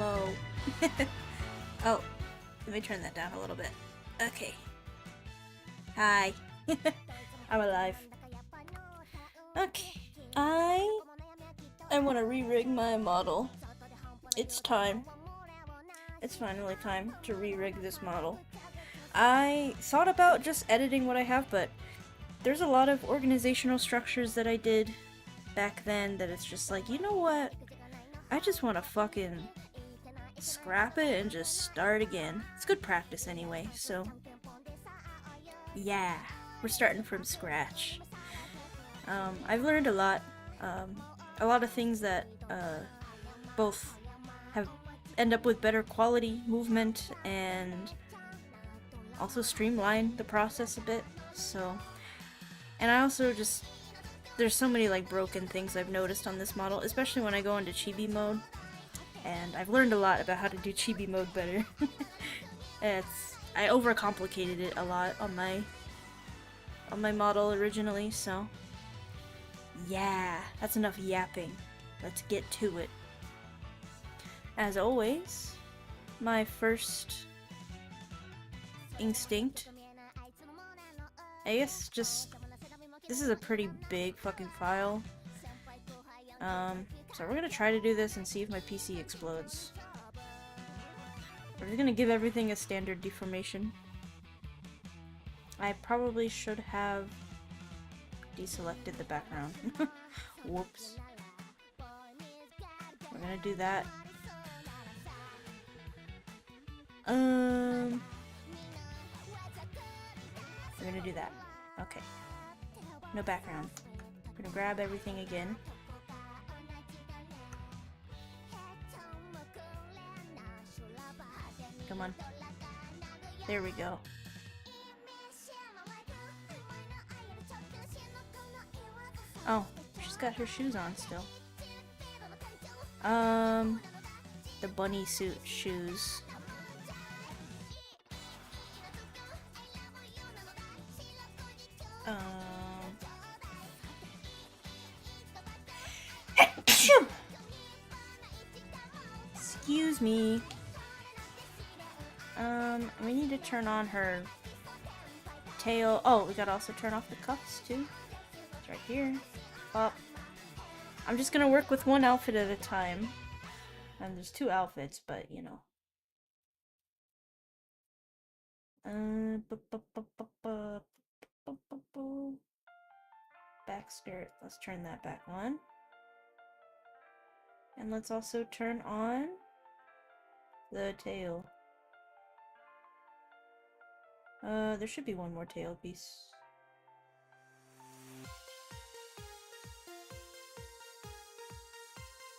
Hello. Oh, let me turn that down a little bit. Okay. Hi. I'm alive. Okay. I want to re-rig my model. It's time. It's finally time to re-rig this model. I thought about just editing what I have, but there's a lot of organizational structures that I did back then that it's just like, you know what? I just want to fucking scrap it and just start again. It's good practice anyway, so yeah, we're starting from scratch. I've learned a lot of things that both have end up with better quality movement and also streamline the process a bit. So, and I also just, there's so many like broken things I've noticed on this model, especially when I go into chibi mode. And I've learned a lot about how to do chibi mode better. I overcomplicated it a lot on my model originally, so yeah, that's enough yapping. Let's get to it. As always, my first instinct, I guess just, this is a pretty big fucking file. So we're gonna try to do this and see if my PC explodes. We're just gonna give everything a standard deformation. I probably should have deselected the background. Whoops. We're gonna do that. We're gonna do that. Okay. No background. We're gonna grab everything again. Come on. There we go. Oh, she's got her shoes on still. The bunny suit shoes. Excuse me. We need to turn on her tail. Oh, we gotta also turn off the cuffs too. It's right here. Well, I'm just gonna work with one outfit at a time. And there's two outfits, but you know. Back skirt. Let's turn that back on. And let's also turn on the tail. There should be one more tail piece.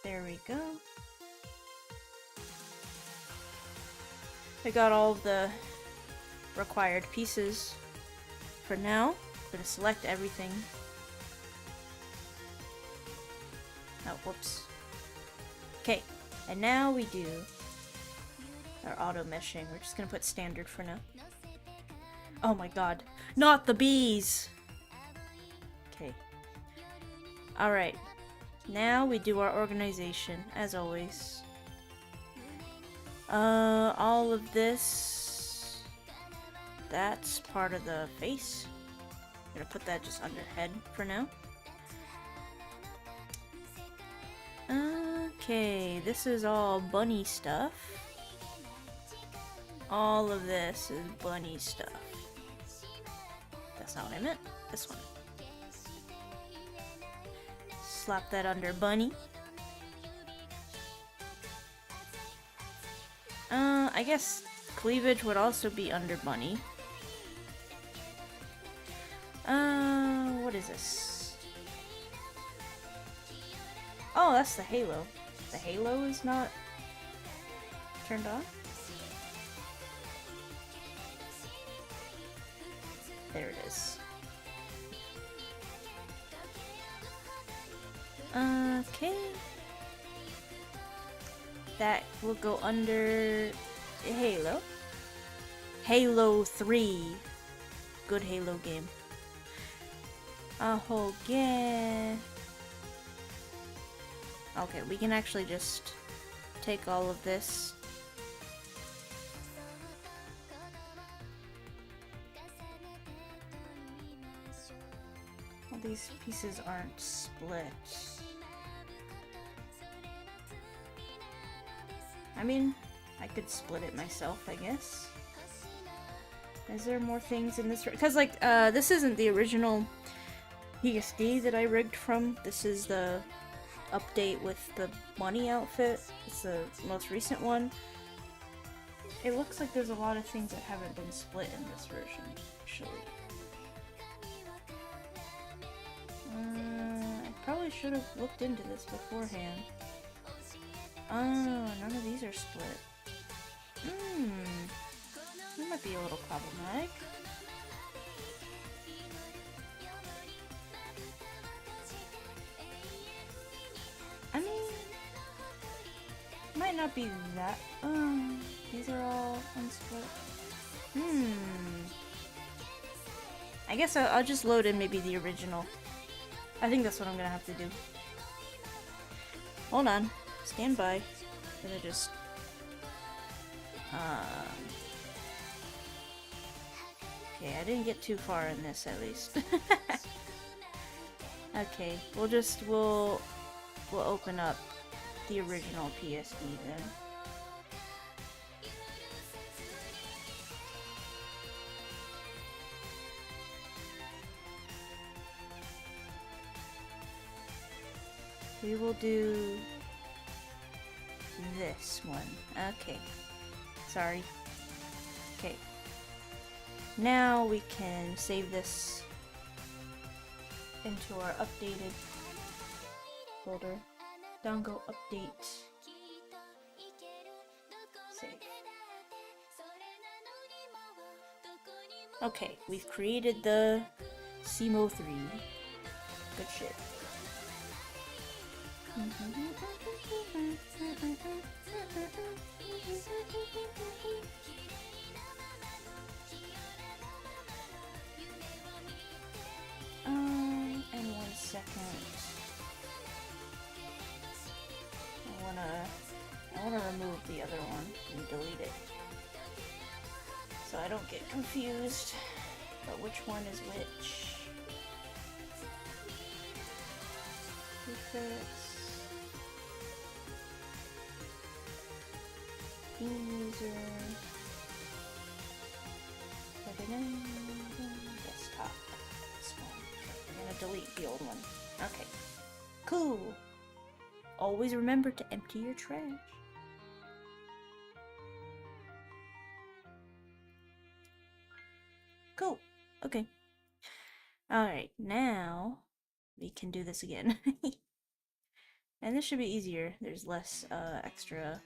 There we go. I got all of the required pieces for now. I'm gonna select everything. Oh, whoops. Okay, and now we do our auto meshing. We're just gonna put standard for now. Oh my god, not the bees! Okay. Alright, now we do our organization, as always. All of this, that's part of the face. I'm gonna put that just under head for now. Okay, this is all bunny stuff. All of this is bunny stuff. That's not what I meant. This one. Slap that under bunny. I guess cleavage would also be under bunny. What is this? Oh, that's the halo. The halo is not turned on? There it is. Okay. That will go under Halo. Halo 3. Good Halo game. Oh, yeah. Okay, we can actually just take all of this. Well, these pieces aren't split. I mean, I could split it myself, I guess. Is there more things in this? Because, like, this isn't the original PSD that I rigged from. This is the update with the bunny outfit. It's the most recent one. It looks like there's a lot of things that haven't been split in this version, actually. I probably should have looked into this beforehand. Oh, none of these are split. That might be a little problematic. I mean, might not be that. These are all unsplit. I guess I'll just load in maybe the original. I think that's what I'm gonna have to do. Hold on. Stand by. I'm gonna just... Okay, I didn't get too far in this, at least. Okay, we'll open up the original PSD then. We will do this one. Okay. Sorry. Okay. Now we can save this into our updated folder. Dango update. Save. Okay, we've created the Simo 3. Good shit. And 1 second. I wanna remove the other one and delete it, so I don't get confused about which one is which. User desktop. This one. I'm gonna delete the old one. Okay. Cool. Always remember to empty your trash. Cool. Okay. Alright, now we can do this again. And this should be easier. There's less extra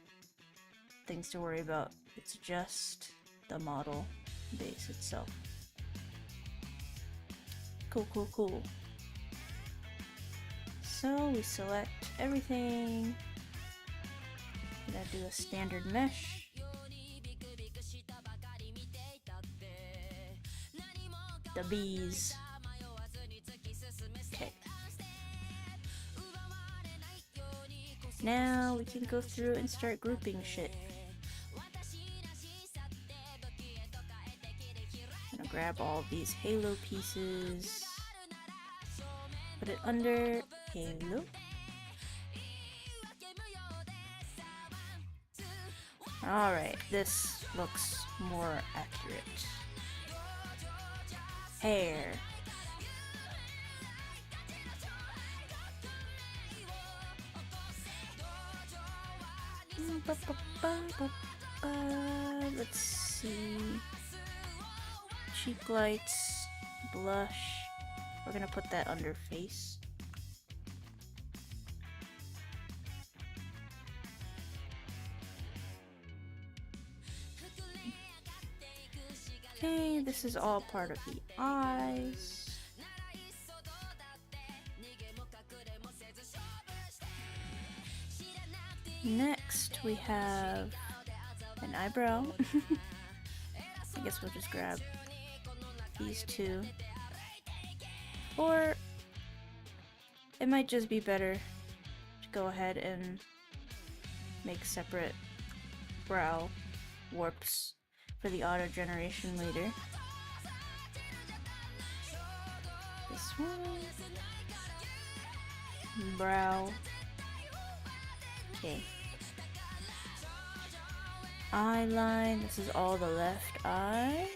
things to worry about. It's just the model base itself. Cool, cool, cool. So we select everything. I'm gonna do a standard mesh. The bees. Okay. Now we can go through and start grouping shit. I'm gonna grab all of these halo pieces. Put it under halo. Alright, this looks more accurate. Hair. Let's see. Cheek lights, blush. We're gonna put that under face. Okay, this is all part of the eyes. Next, we have an eyebrow. I guess we'll just grab these two. Or it might just be better to go ahead and make separate brow warps for the auto generation later. This one. Brow. Okay. Eye line. This is all the left eye.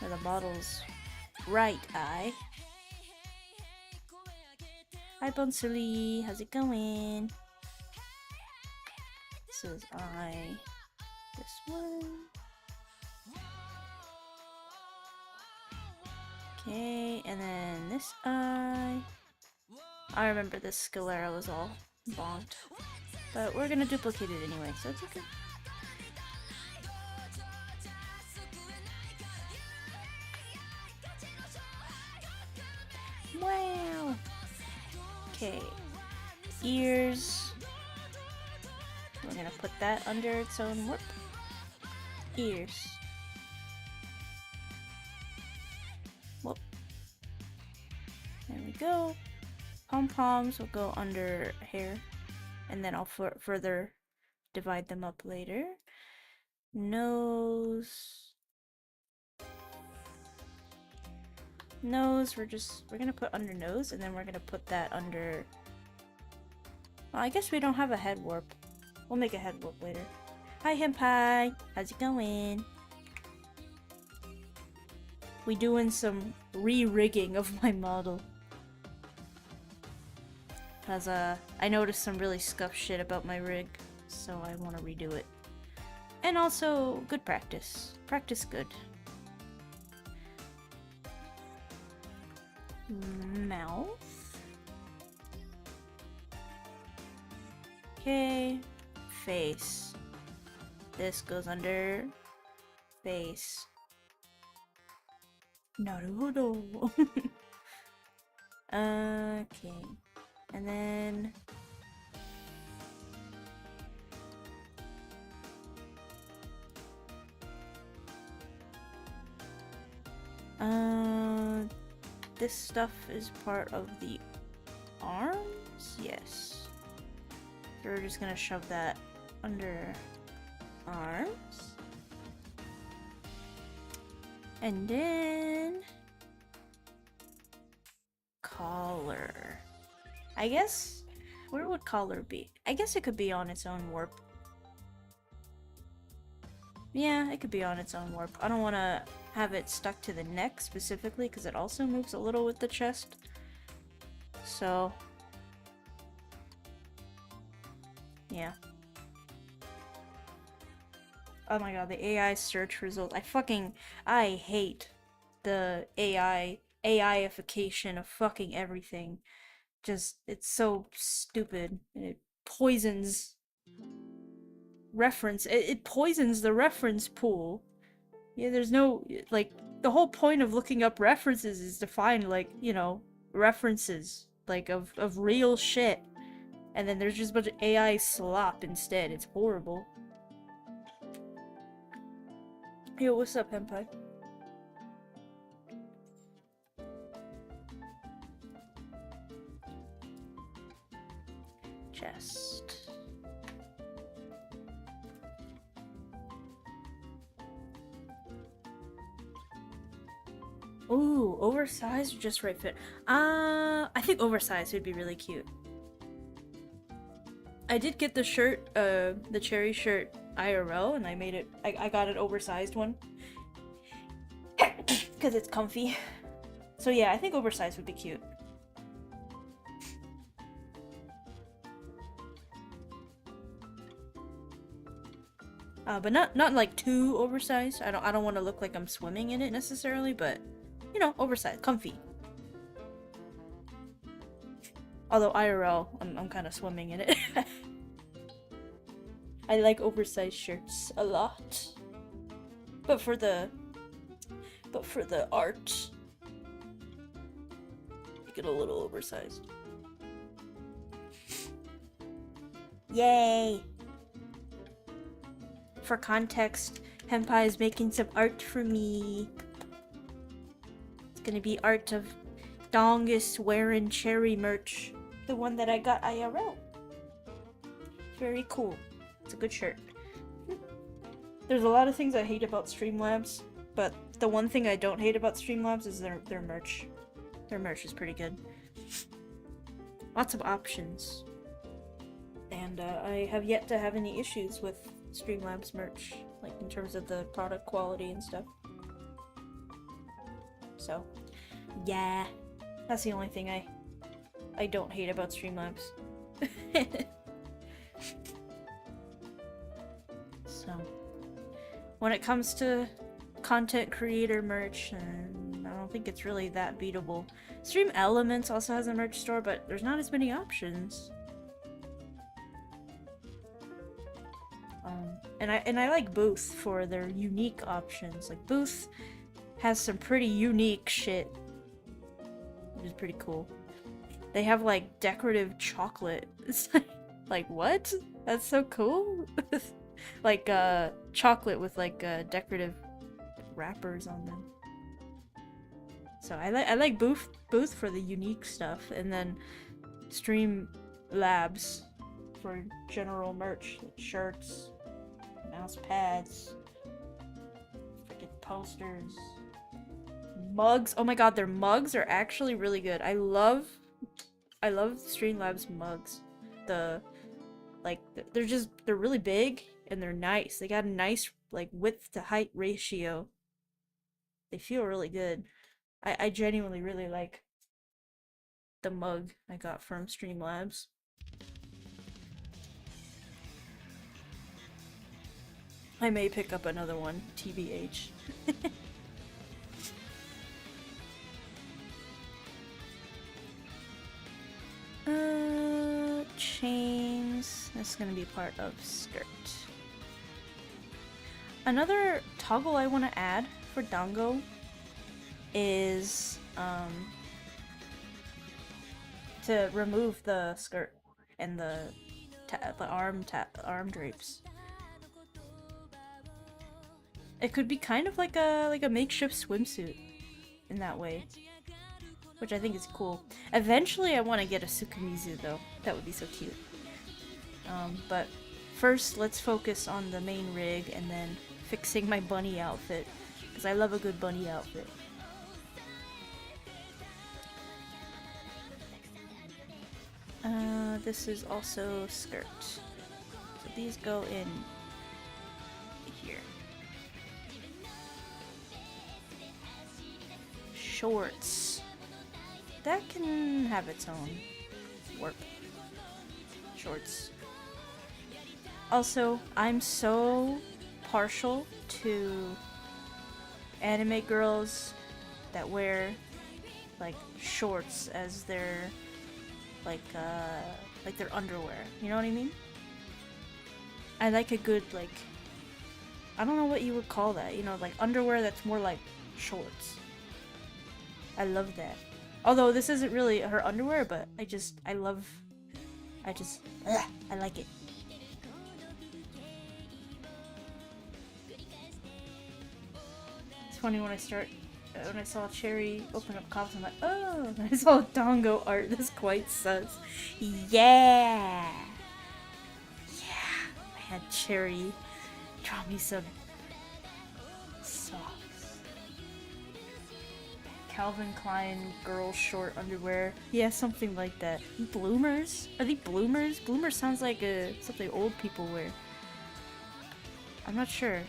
Or the model's right eye. Hi Bonsuli, how's it going? This is eye. This one. Okay, and then this eye. I remember this sclera was all bonked. But we're gonna duplicate it anyway, so it's okay. Wow! Okay. Ears. We're gonna put that under its own warp. Ears. Whoop. There we go. Pom-poms will go under hair. And then I'll further divide them up later. Nose. Nose, we're gonna put under nose, and then we're gonna put that under... Well, I guess we don't have a head warp. We'll make a head warp later. Hi Henpai! How's it going? We doing some re-rigging of my model. Cause I noticed some really scuffed shit about my rig, so I want to redo it. And also, good practice. Practice good. Mouth. Okay. Face. This goes under face. Naruhodo. Okay. And then this stuff is part of the arms? Yes. So we're just gonna shove that under arms. And then collar. I guess, where would collar be? I guess it could be on its own warp. Yeah, it could be on its own warp. I don't want to have it stuck to the neck specifically because it also moves a little with the chest. So, yeah. Oh my god, the AI search result. I hate the AI-ification of fucking everything. Just, it's so stupid. It poisons it poisons the reference pool. Yeah, there's no, like, the whole point of looking up references is to find, like, you know, references, like, of real shit. And then there's just a bunch of AI slop instead. It's horrible. Yo, what's up, Henpai? Chest. Ooh, oversized or just right fit? I think oversized would be really cute. I did get the shirt, the cherry shirt IRL, and I made it, I got an oversized one. Because it's comfy. So yeah, I think oversized would be cute. But not like too oversized. I don't want to look like I'm swimming in it necessarily, but you know, oversized, comfy. Although IRL, I'm kind of swimming in it. I like oversized shirts a lot. But for the art, make it a little oversized. Yay! For context, Henpai is making some art for me. It's gonna be art of Dongus wearing cherry merch. The one that I got IRL. Very cool. It's a good shirt. There's a lot of things I hate about Streamlabs, but the one thing I don't hate about Streamlabs is their merch. Their merch is pretty good. Lots of options. And I have yet to have any issues with Streamlabs merch, like in terms of the product quality and stuff. So, yeah, that's the only thing I don't hate about Streamlabs. So, when it comes to content creator merch, I don't think it's really that beatable. Stream Elements also has a merch store, but there's not as many options. And I like Booth for their unique options. Like, Booth has some pretty unique shit, which is pretty cool. They have like decorative chocolate. It's like what? That's so cool. Like chocolate with like decorative wrappers on them. So I like Booth for the unique stuff, and then Stream Labs for general merch, like shirts, mouse pads, freaking posters, mugs. Oh my god, their mugs are actually really good. I love Streamlabs mugs. They're really big and they're nice. They got a nice like width to height ratio. They feel really good. I genuinely really like the mug I got from Streamlabs. I may pick up another one, TBH. Chains. This is gonna be part of skirt. Another toggle I want to add for Dango is to remove the skirt and the arm drapes. It could be kind of like a makeshift swimsuit in that way, which I think is cool. Eventually I want to get a Tsukimizu though. That would be so cute. But first let's focus on the main rig and then fixing my bunny outfit, because I love a good bunny outfit. This is also skirt. So these go in here. Shorts. That can have its own work. Shorts. Also, I'm so partial to anime girls that wear like shorts as their like their underwear. You know what I mean? I like a good like, I don't know what you would call that, you know, like underwear that's more like shorts. I love that. Although this isn't really her underwear, but I like it. It's funny when I saw Cherry open up comments, I'm like, oh, I saw Dango art, this quite sus. Yeah! Yeah! I had Cherry draw me some socks. Calvin Klein girl short underwear. Yeah, something like that. Bloomers? Are they bloomers? Bloomers sounds like something old people wear. I'm not sure.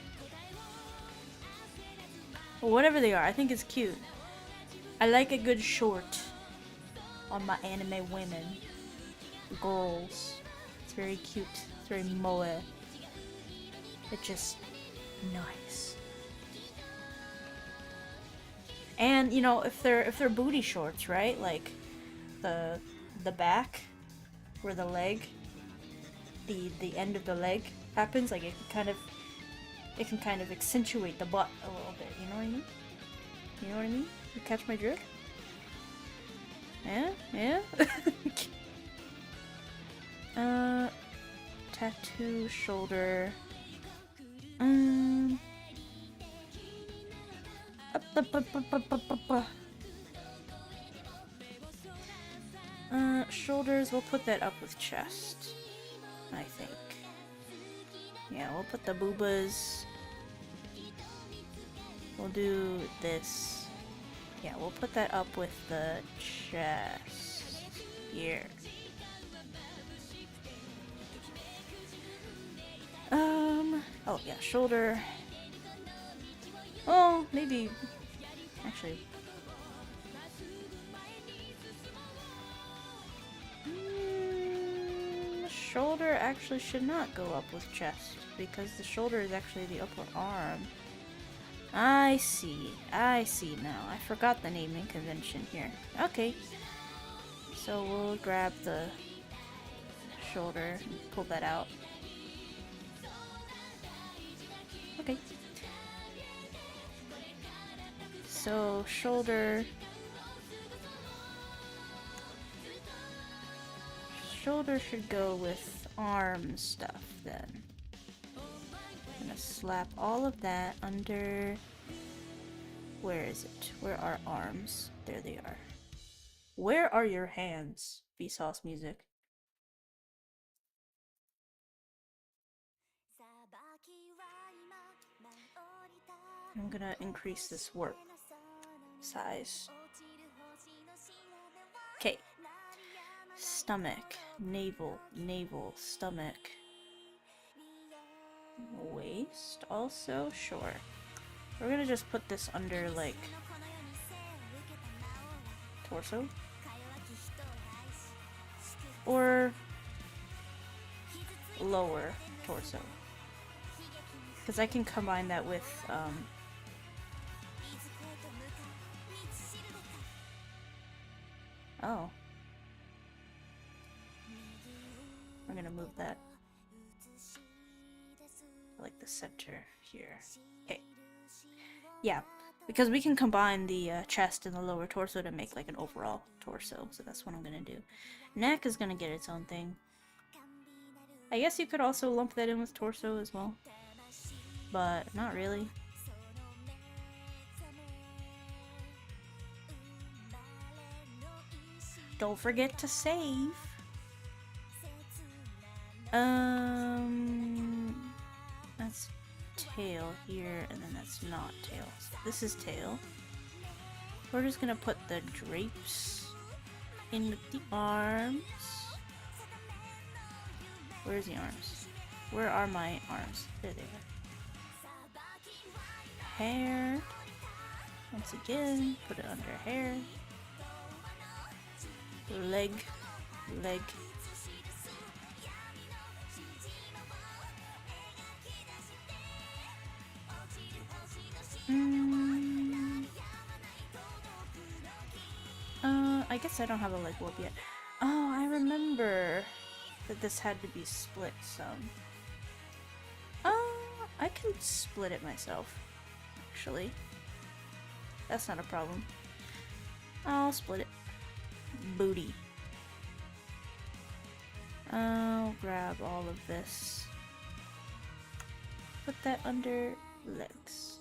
Well, whatever they are, I think it's cute. I like a good short on my anime women. Girls. It's very cute. It's very moe. It's just nice. And you know, if they're booty shorts, right? Like the back where the leg, the end of the leg happens, like it can kind of accentuate the butt a little bit, you know what I mean? You know what I mean? You catch my drift? Yeah? Yeah? Tattoo, shoulder. Shoulders, we'll put that up with chest, I think. Yeah, we'll put the boobas. We'll do this. Yeah, we'll put that up with the chest here. Oh yeah, shoulder. Oh, maybe, actually. Shoulder actually should not go up with chest, because the shoulder is actually the upper arm. I see now. I forgot the naming convention here. Okay. So we'll grab the shoulder and pull that out. Okay. So shoulder should go with arm stuff then. I'm gonna slap all of that under... Where is it? Where are arms? There they are. Where are your hands? Vsauce music. I'm gonna increase this warp size. Okay. Stomach, navel, stomach. Waist also? Sure. We're gonna just put this under, like, torso? Or lower torso. Because I can combine that with, oh. I'm gonna move that. Like the center here. Okay. Yeah, because we can combine the chest and the lower torso to make like an overall torso, so that's what I'm gonna do. Neck is gonna get its own thing. I guess you could also lump that in with torso as well, but not really. Don't forget to save. That's tail here, and then that's not tail. So this is tail. We're just gonna put the drapes in with the arms. Where's the arms? Where are my arms? There they are. Hair. Once again, put it under hair. Leg. I guess I don't have a leg warp yet. Oh, I remember that this had to be split some. I can split it myself, actually. That's not a problem. I'll split it. Booty. I'll grab all of this. Put that under legs.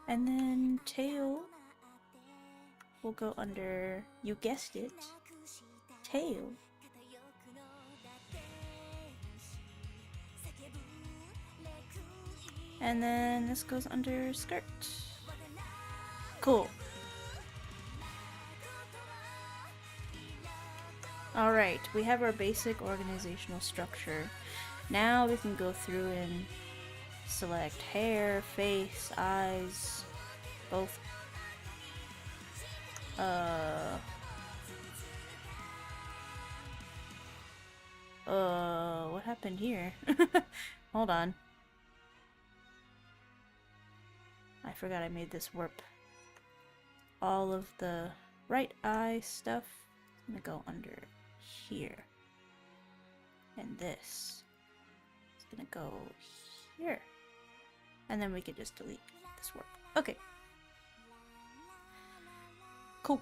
And then tail will go under, you guessed it, tail. And then this goes under skirt. Cool. Alright, we have our basic organizational structure. Now we can go through and select hair, face, eyes, both. What happened here? Hold on. I forgot I made this warp. All of the right eye stuff is gonna go under here. And this is gonna go here. And then we can just delete this warp. Okay. Cool.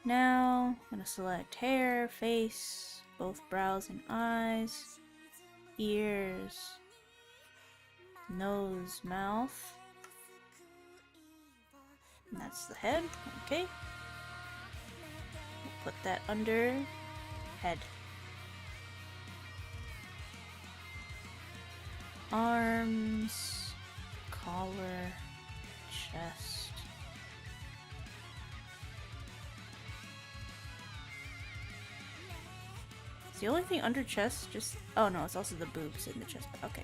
Now, I'm gonna select hair, face, both brows and eyes, ears, nose, mouth. And that's the head. Okay. We'll put that under head. Arms, collar, chest. Is the only thing under chest just... Oh no, it's also the boobs in the chest. Okay.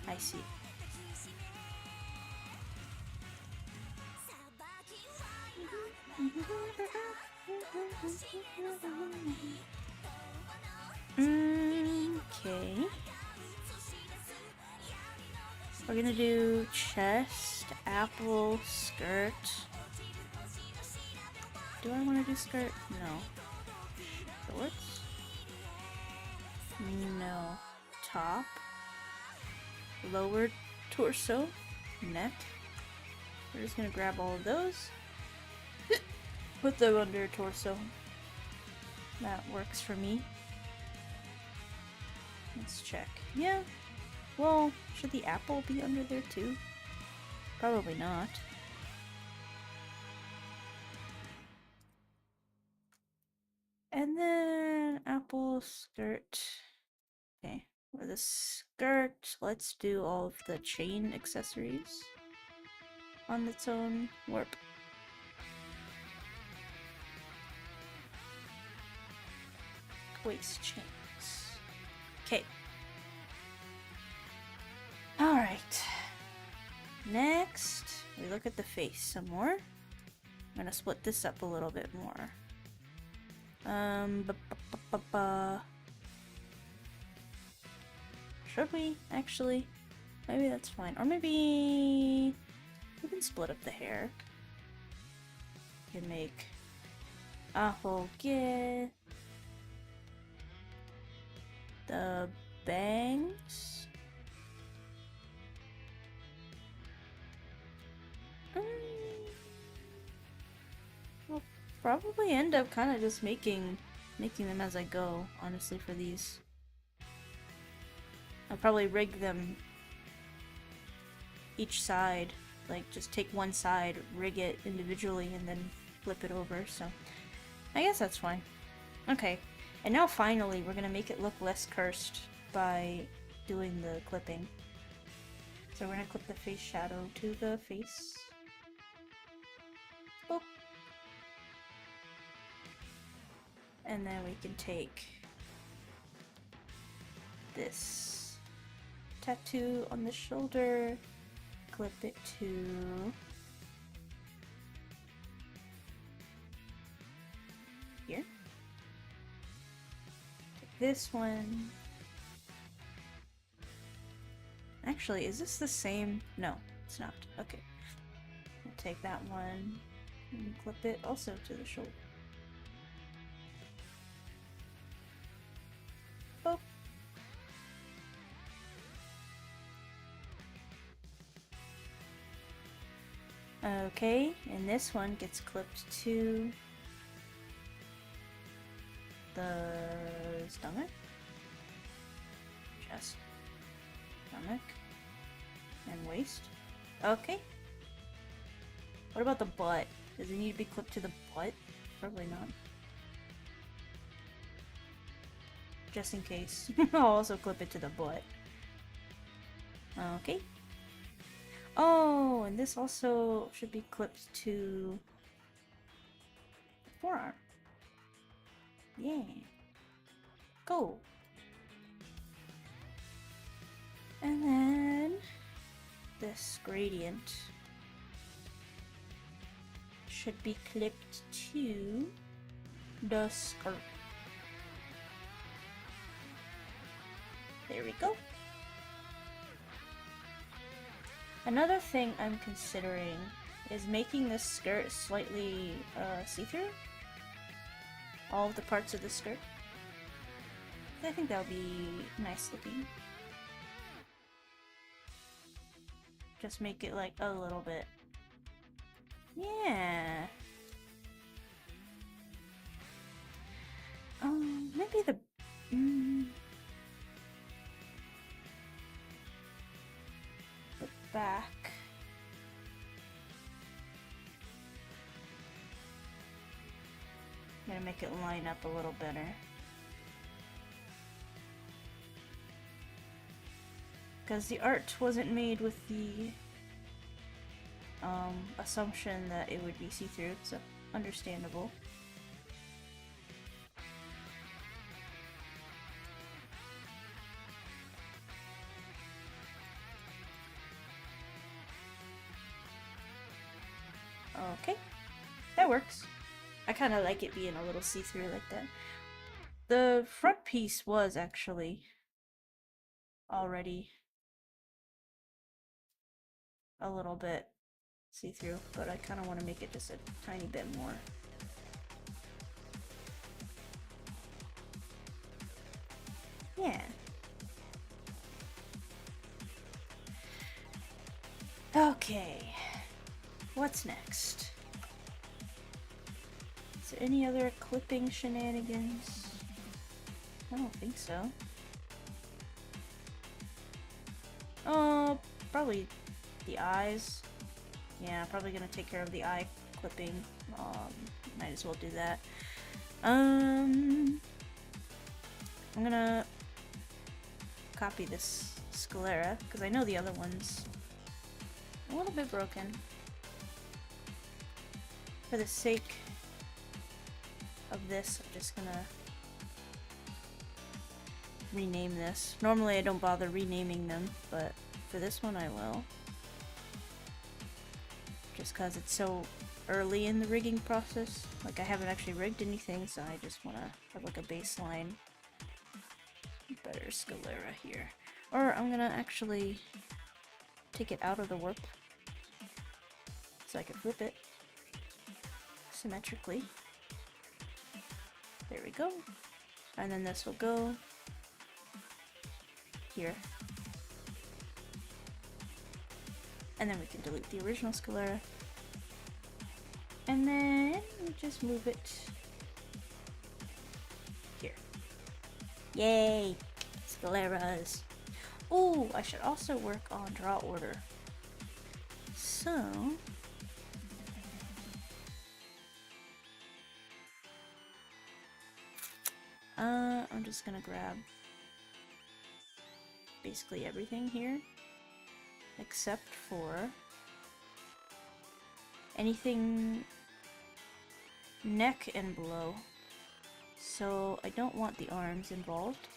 I see. Okay. We're gonna do chest, apple, skirt. Do I want to do skirt? No. Shorts? No. Top. Lower torso. Neck. We're just gonna grab all of those. Put them under torso. That works for me. Let's check. Yeah. Well, should the apple be under there too? Probably not. And then apple, skirt. Okay. For the skirt, let's do all of the chain accessories on its own. Warp. Waist chains. Okay. Alright. Next, we look at the face some more. I'm gonna split this up a little bit more. Should we, actually? Maybe that's fine. Or maybe we can split up the hair. We can make get the bangs. We'll probably end up kind of just making them as I go, honestly, for these. I'll probably rig them each side, like just take one side, rig it individually, and then flip it over, so I guess that's fine. Okay, and now finally we're gonna make it look less cursed by doing the clipping. So we're gonna clip the face shadow to the face. Boop. And then we can take this tattoo on the shoulder, clip it to here. Take this one. Actually, is this the same? No, it's not. Okay. I'll take that one and clip it also to the shoulder. Boop. Okay, and this one gets clipped to the stomach, chest, stomach, and waist. Okay. What about the butt? Does it need to be clipped to the butt? Probably not. Just in case. I'll also clip it to the butt. Okay. Oh, and this also should be clipped to the forearm. Yeah. Go. And then this gradient should be clipped to the skirt. There we go. Another thing I'm considering is making this skirt slightly see-through. All of the parts of the skirt. I think that would be nice looking. Just make it like a little bit. Yeah. Maybe the back. gonna make it line up a little better. Because the art wasn't made with the assumption that it would be see-through, so understandable. Okay, that works. I kind of like it being a little see-through like that. The front piece was actually already a little bit see-through, but I kind of want to make it just a tiny bit more. Yeah. Okay. What's next? Is there any other clipping shenanigans? I don't think so. Oh, probably the eyes. Yeah, probably gonna take care of the eye clipping. Might as well do that. I'm gonna copy this sclera because I know the other one's a little bit broken. For the sake of this, I'm just gonna rename this. Normally I don't bother renaming them, but for this one I will. Just because it's so early in the rigging process. Like, I haven't actually rigged anything, so I just want to have like a baseline. Better sclera here. Or I'm gonna actually take it out of the warp so I can flip it symmetrically. There we go. And then this will go here. And then we can delete the original sclera. And then we just move it here. Yay! Scleras. Oh, I should also work on draw order. So I'm just gonna grab basically everything here except for anything neck and below. So I don't want the arms involved.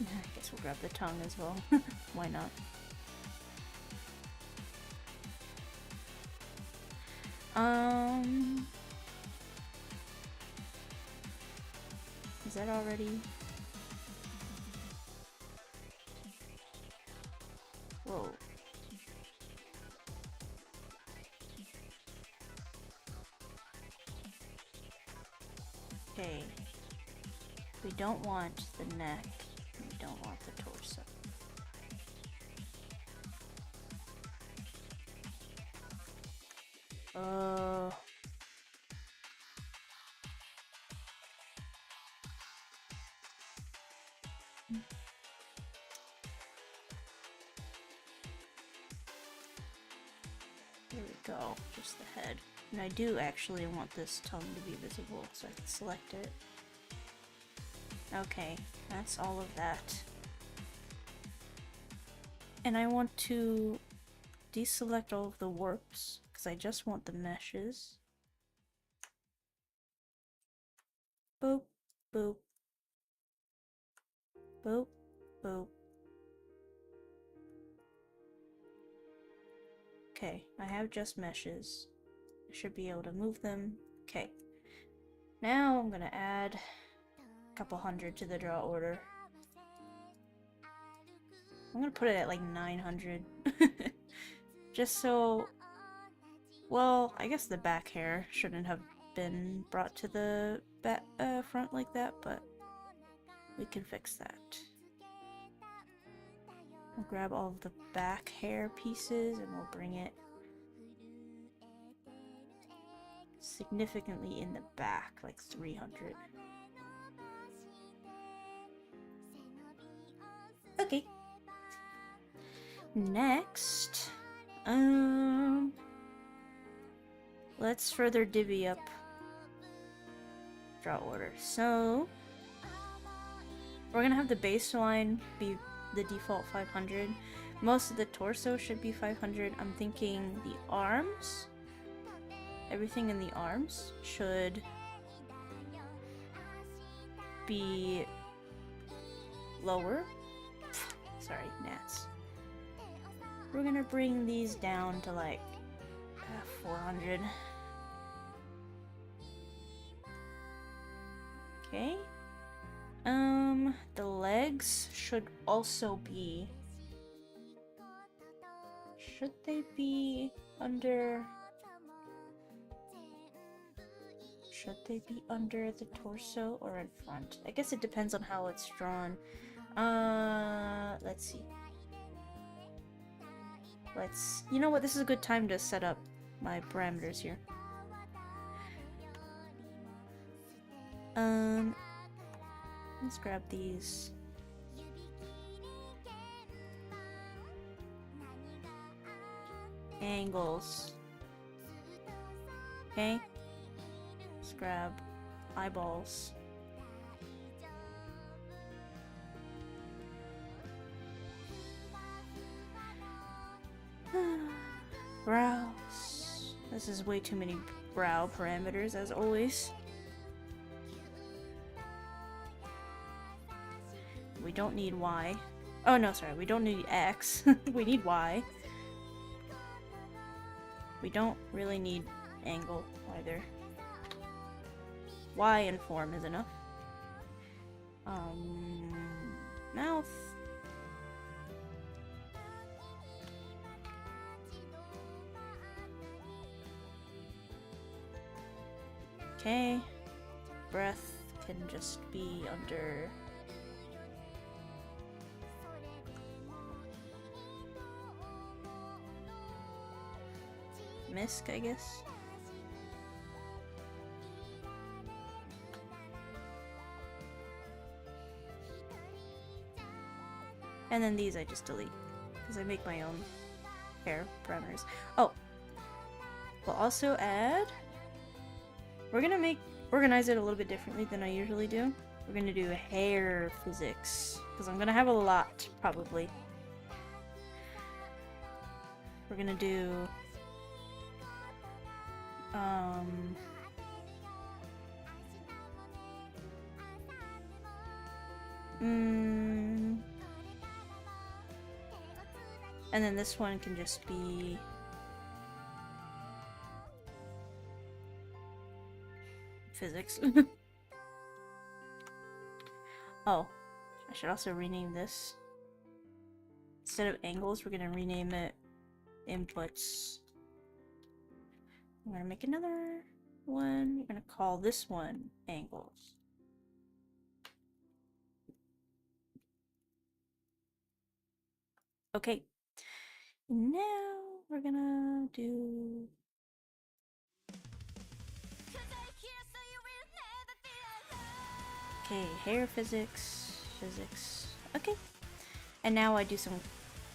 I guess we'll grab the tongue as well. Why not? Is that already? Whoa. Okay. We don't want the neck. We don't want the torso. There we go, just the head. And I do actually want this tongue to be visible, so I can select it. Okay, that's all of that. And I want to deselect all of the warps, because I just want the meshes. Boop, boop. Boop, boop. Okay, I have just meshes. I should be able to move them. Okay. Now I'm gonna add a couple hundred to the draw order. I'm gonna put it at like 900. Just so... Well, I guess the back hair shouldn't have been brought to the front like that, but we can fix that. We'll grab all of the back hair pieces and we'll bring it significantly in the back, like 300. Okay. Next, Let's further divvy up draw order. So we're gonna have the baseline be the default 500. Most of the torso should be 500. I'm thinking the arms, everything in the arms should be lower. Sorry, gnats. We're gonna bring these down to like 400. Okay. The legs should also be... Should they be under... Should they be under the torso or in front? I guess it depends on how it's drawn. Let's see. You know what? This is a good time to set up my parameters here. Let's grab these. Angles. Okay. Let's grab eyeballs. Brows. This is way too many brow parameters as always. We don't need Y. Oh no, sorry, we don't need X. We need Y. We don't really need angle either. Y and form is enough. Mouth. Okay. Breath can just be under... Misk, I guess. And then these I just delete, because I make my own hair parameters. Oh! We'll also add... We're gonna organize it a little bit differently than I usually do. We're gonna do hair physics, because I'm gonna have a lot, probably. We're gonna do... And then this one can just be... physics. Oh, I should also rename this. Instead of angles, we're gonna rename it inputs. I'm gonna make another one. We're gonna call this one angles. Okay. Now we're gonna do... Okay, hair physics. Okay. And now I do some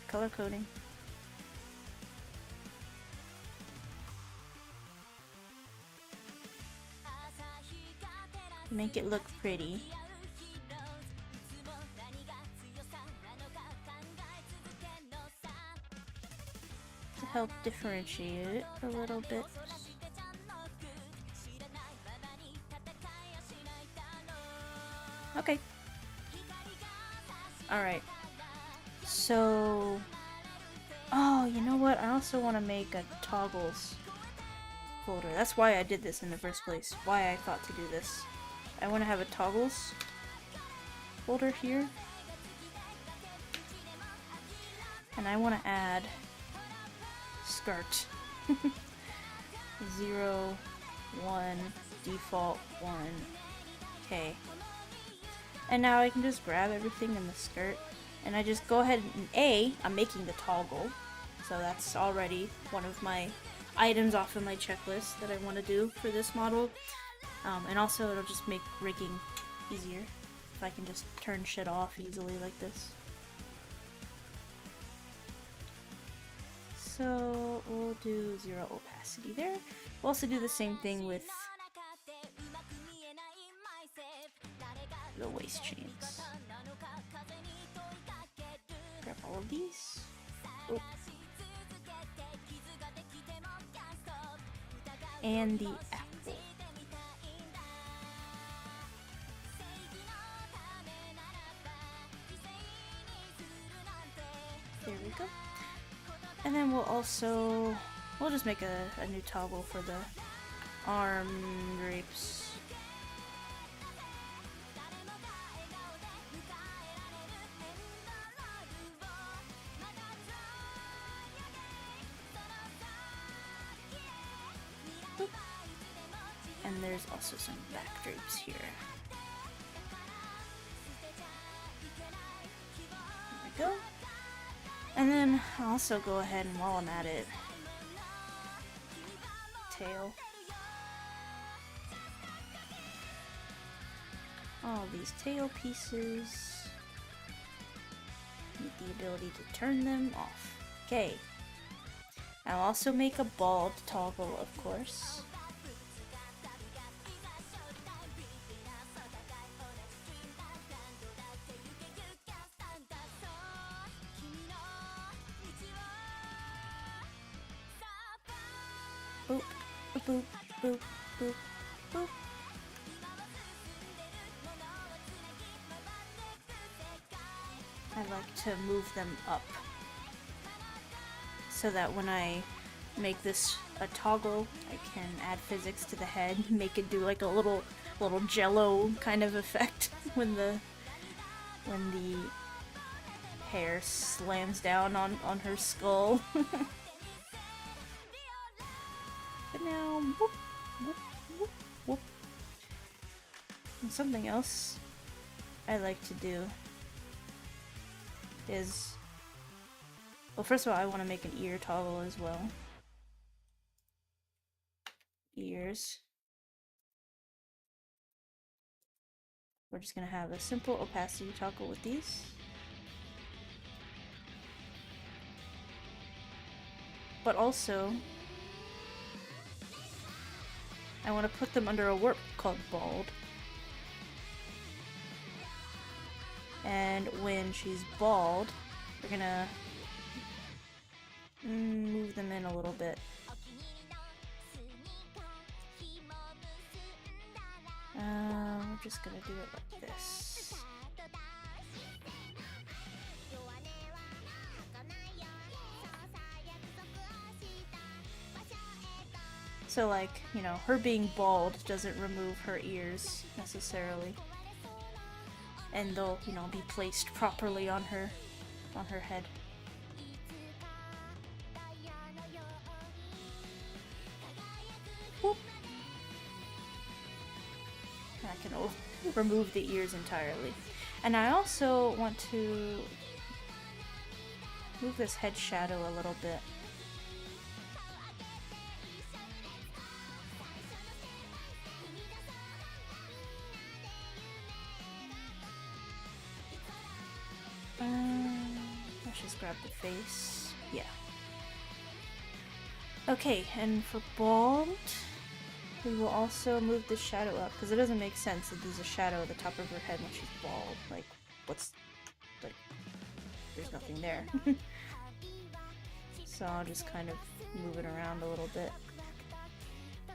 color coding. Make it look pretty. To help differentiate it a little bit. Okay. Alright. So... Oh, you know what? I also want to make a toggles folder. That's why I did this in the first place. Why I thought to do this. I want to have a toggles folder here. And I want to add skirt. 0, 1, default 1, okay. And now I can just grab everything in the skirt and I just go ahead and I'm making the toggle. So that's already one of my items off of my checklist that I want to do for this model. And also it'll just make rigging easier if I can just turn shit off easily like this. So we'll do 0 opacity there. We'll also do the same thing with the waist chains. Grab all of these. Oh. And the apple. There we go. And then we'll just make a new toggle for the arm drapes. Boop. And there's also some back drapes here. There we go. And then I'll also go ahead and while I'm at it, tail. All these tail pieces. Need the ability to turn them off. Okay. I'll also make a bald toggle, of course. Boop, boop, boop, boop, boop. I like to move them up so that when I make this a toggle, I can add physics to the head, make it do like a little jello kind of effect when the hair slams down on her skull. But now, whoop, whoop, whoop, whoop. And something else I like to do is, well, first of all, I want to make an ear toggle as well. Ears. We're just gonna have a simple opacity toggle with these. But also, I want to put them under a warp called bald. And when she's bald, we're gonna move them in a little bit. We're just gonna do it like this. So like, you know, her being bald doesn't remove her ears necessarily. And they'll, you know, be placed properly on her head. Whoop. I can remove the ears entirely. And I also want to move this head shadow a little bit. Let's just grab the face. Yeah. Okay, and for bald, we will also move the shadow up, because it doesn't make sense that there's a shadow at the top of her head when she's bald. Like, there's nothing there. So I'll just kind of move it around a little bit,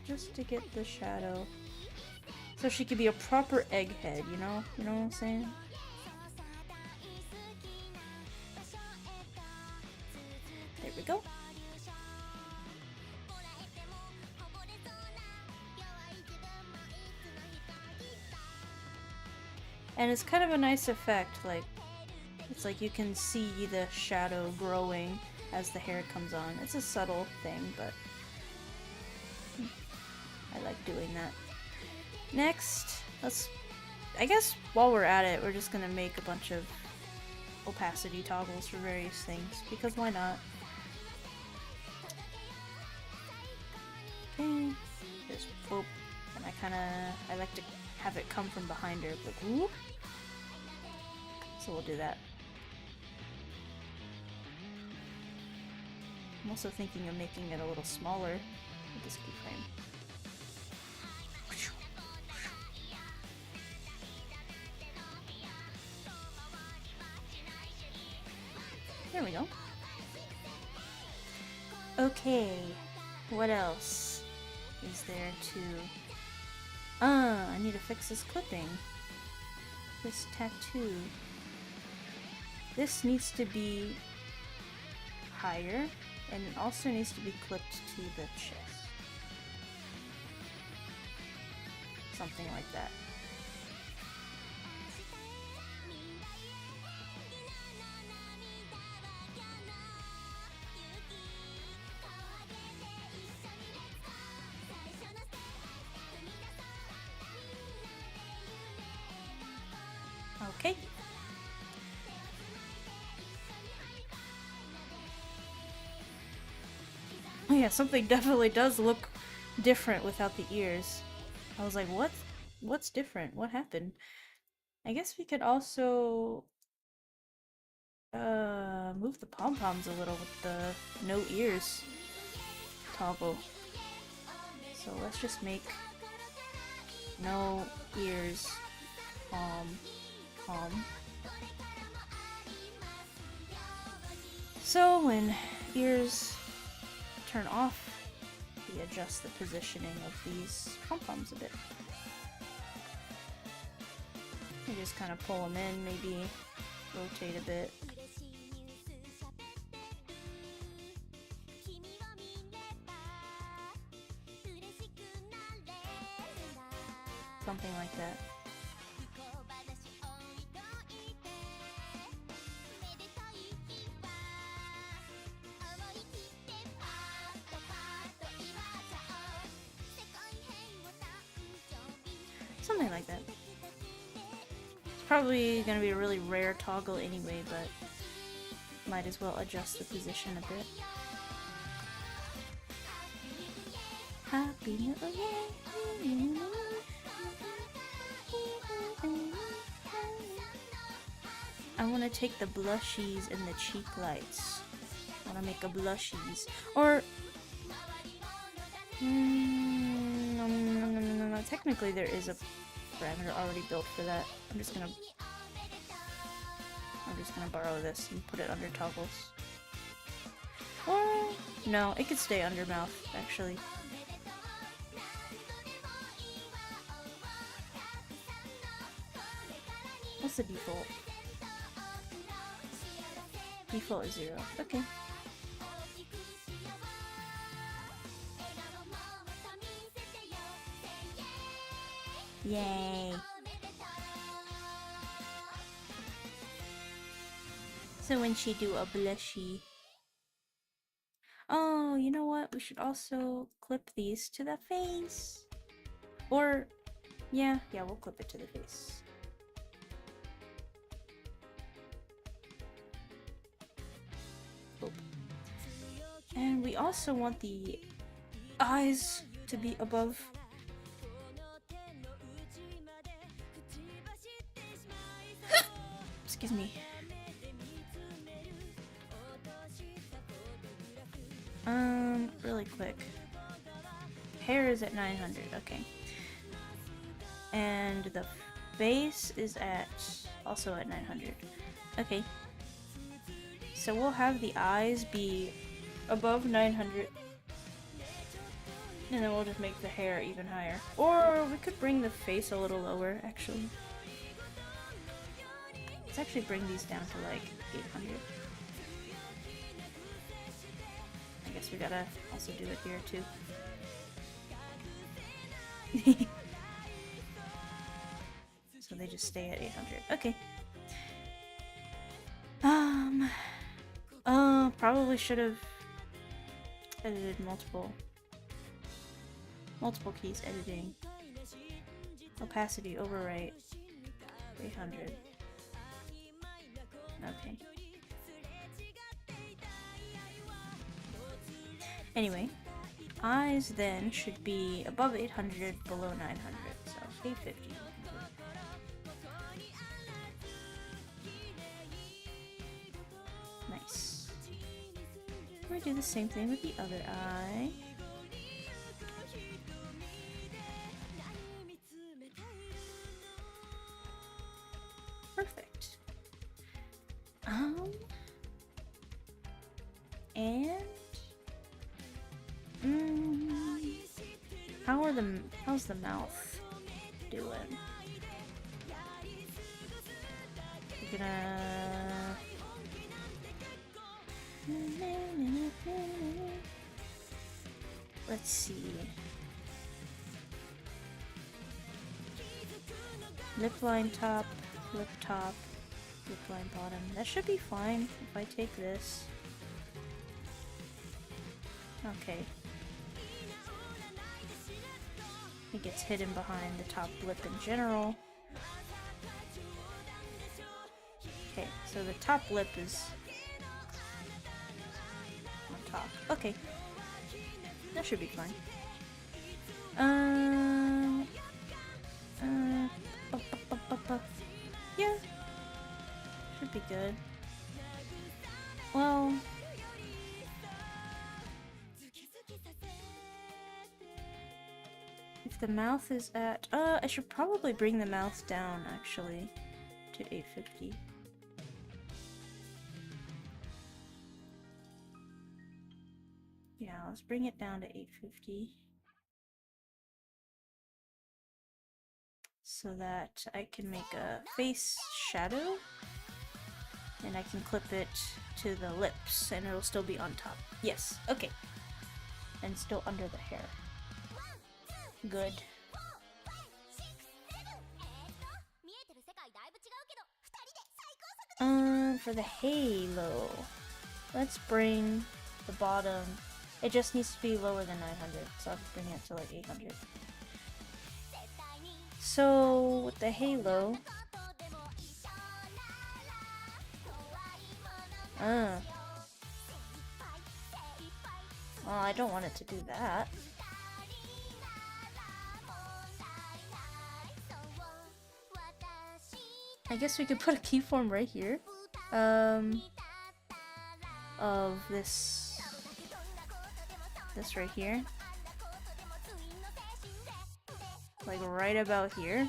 just to get the shadow, so she could be a proper egghead, you know what I'm saying? There we go. And it's kind of a nice effect, like, it's like you can see the shadow growing as the hair comes on. It's a subtle thing, but I like doing that. Next, I guess while we're at it, we're just gonna make a bunch of opacity toggles for various things, because why not? Okay, just whoop, and I like to have it come from behind her, like whoop. So we'll do that. I'm also thinking of making it a little smaller with this keyframe. There we go. Okay, what else is there to... I need to fix this clipping. This tattoo. This needs to be higher, and it also needs to be clipped to the chest. Something like that. Okay. Oh yeah, something definitely does look different without the ears. I was like, what? What's different? What happened? I guess we could also move the pom-poms a little with the no ears toggle. So let's just make no ears pom. So when ears turn off, we adjust the positioning of these pom-poms a bit. We just kind of pull them in, maybe rotate a bit. Something like that. Something like that. It's probably gonna be a really rare toggle anyway, but might as well adjust the position a bit. Happy New Year. I want to take the blushies and the cheek lights. I want to make a blushies. Or... no, technically there is a parameter already built for that. I'm just gonna borrow this and put it under toggles. Or... no, it could stay under mouth, actually. What's the default? Default is 0. Okay. Yay! So when she do a blushy... oh, you know what? We should also clip these to the face. Or... yeah, we'll clip it to the face. And we also want the eyes to be above. Excuse me. Really quick. Hair is at 900, okay. And the face is at also at 900. Okay. So we'll have the eyes be above 900, and then we'll just make the hair even higher. Or we could bring the face a little lower, actually. Let's actually bring these down to like 800. I guess we gotta also do it here too. So they just stay at 800. Okay. Probably should have edited multiple keys editing. Opacity overwrite 800. Okay. Anyway, eyes then should be above 800, below 900, so 850. Nice. we do the same thing with the other eye. Perfect. And how's the mouth doing? We're gonna let's see. Lip line top, lip top, lip line bottom. That should be fine if I take this. Okay. It gets hidden behind the top lip in general. Okay, so the top lip is on top. Okay. That should be fine. Yeah. Should be good. Well, if the mouth is at I should probably bring the mouth down actually to 850. Yeah, let's bring it down to 850 so that I can make a face shadow and I can clip it to the lips and it'll still be on top. Yes, okay. And still under the hair. Good. For the halo, let's bring the bottom. It just needs to be lower than 900, so I'll bring it to like 800. So with the halo, well, I don't want it to do that. I guess we could put a keyform right here, of this right here, like right about here.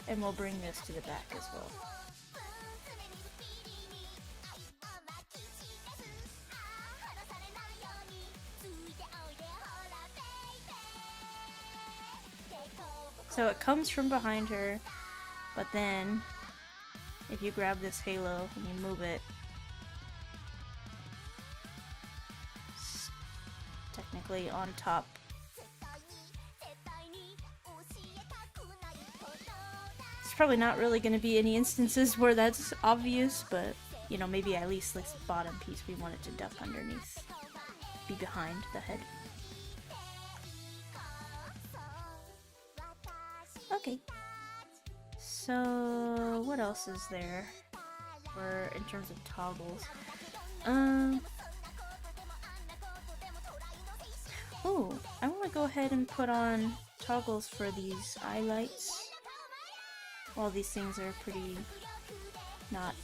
And we'll bring this to the back as well. So it comes from behind her, but then if you grab this halo and you move it, it's technically on top. It's probably not really going to be any instances where that's obvious, but you know, maybe at least like the bottom piece we want it to duck underneath, be behind the head. Okay, so what else is there for in terms of toggles? Oh, I want to go ahead and put on toggles for these eye lights. Well, these things are pretty not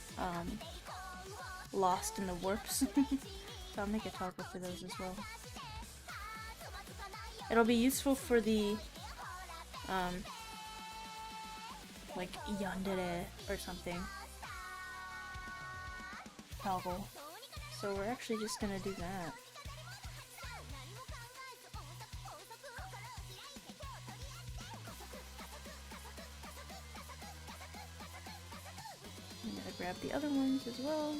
lost in the warps. So I'll make a toggle for those as well. It'll be useful for the like yandere or something toggle. So we're actually just gonna do that. I'm gonna grab the other ones as well.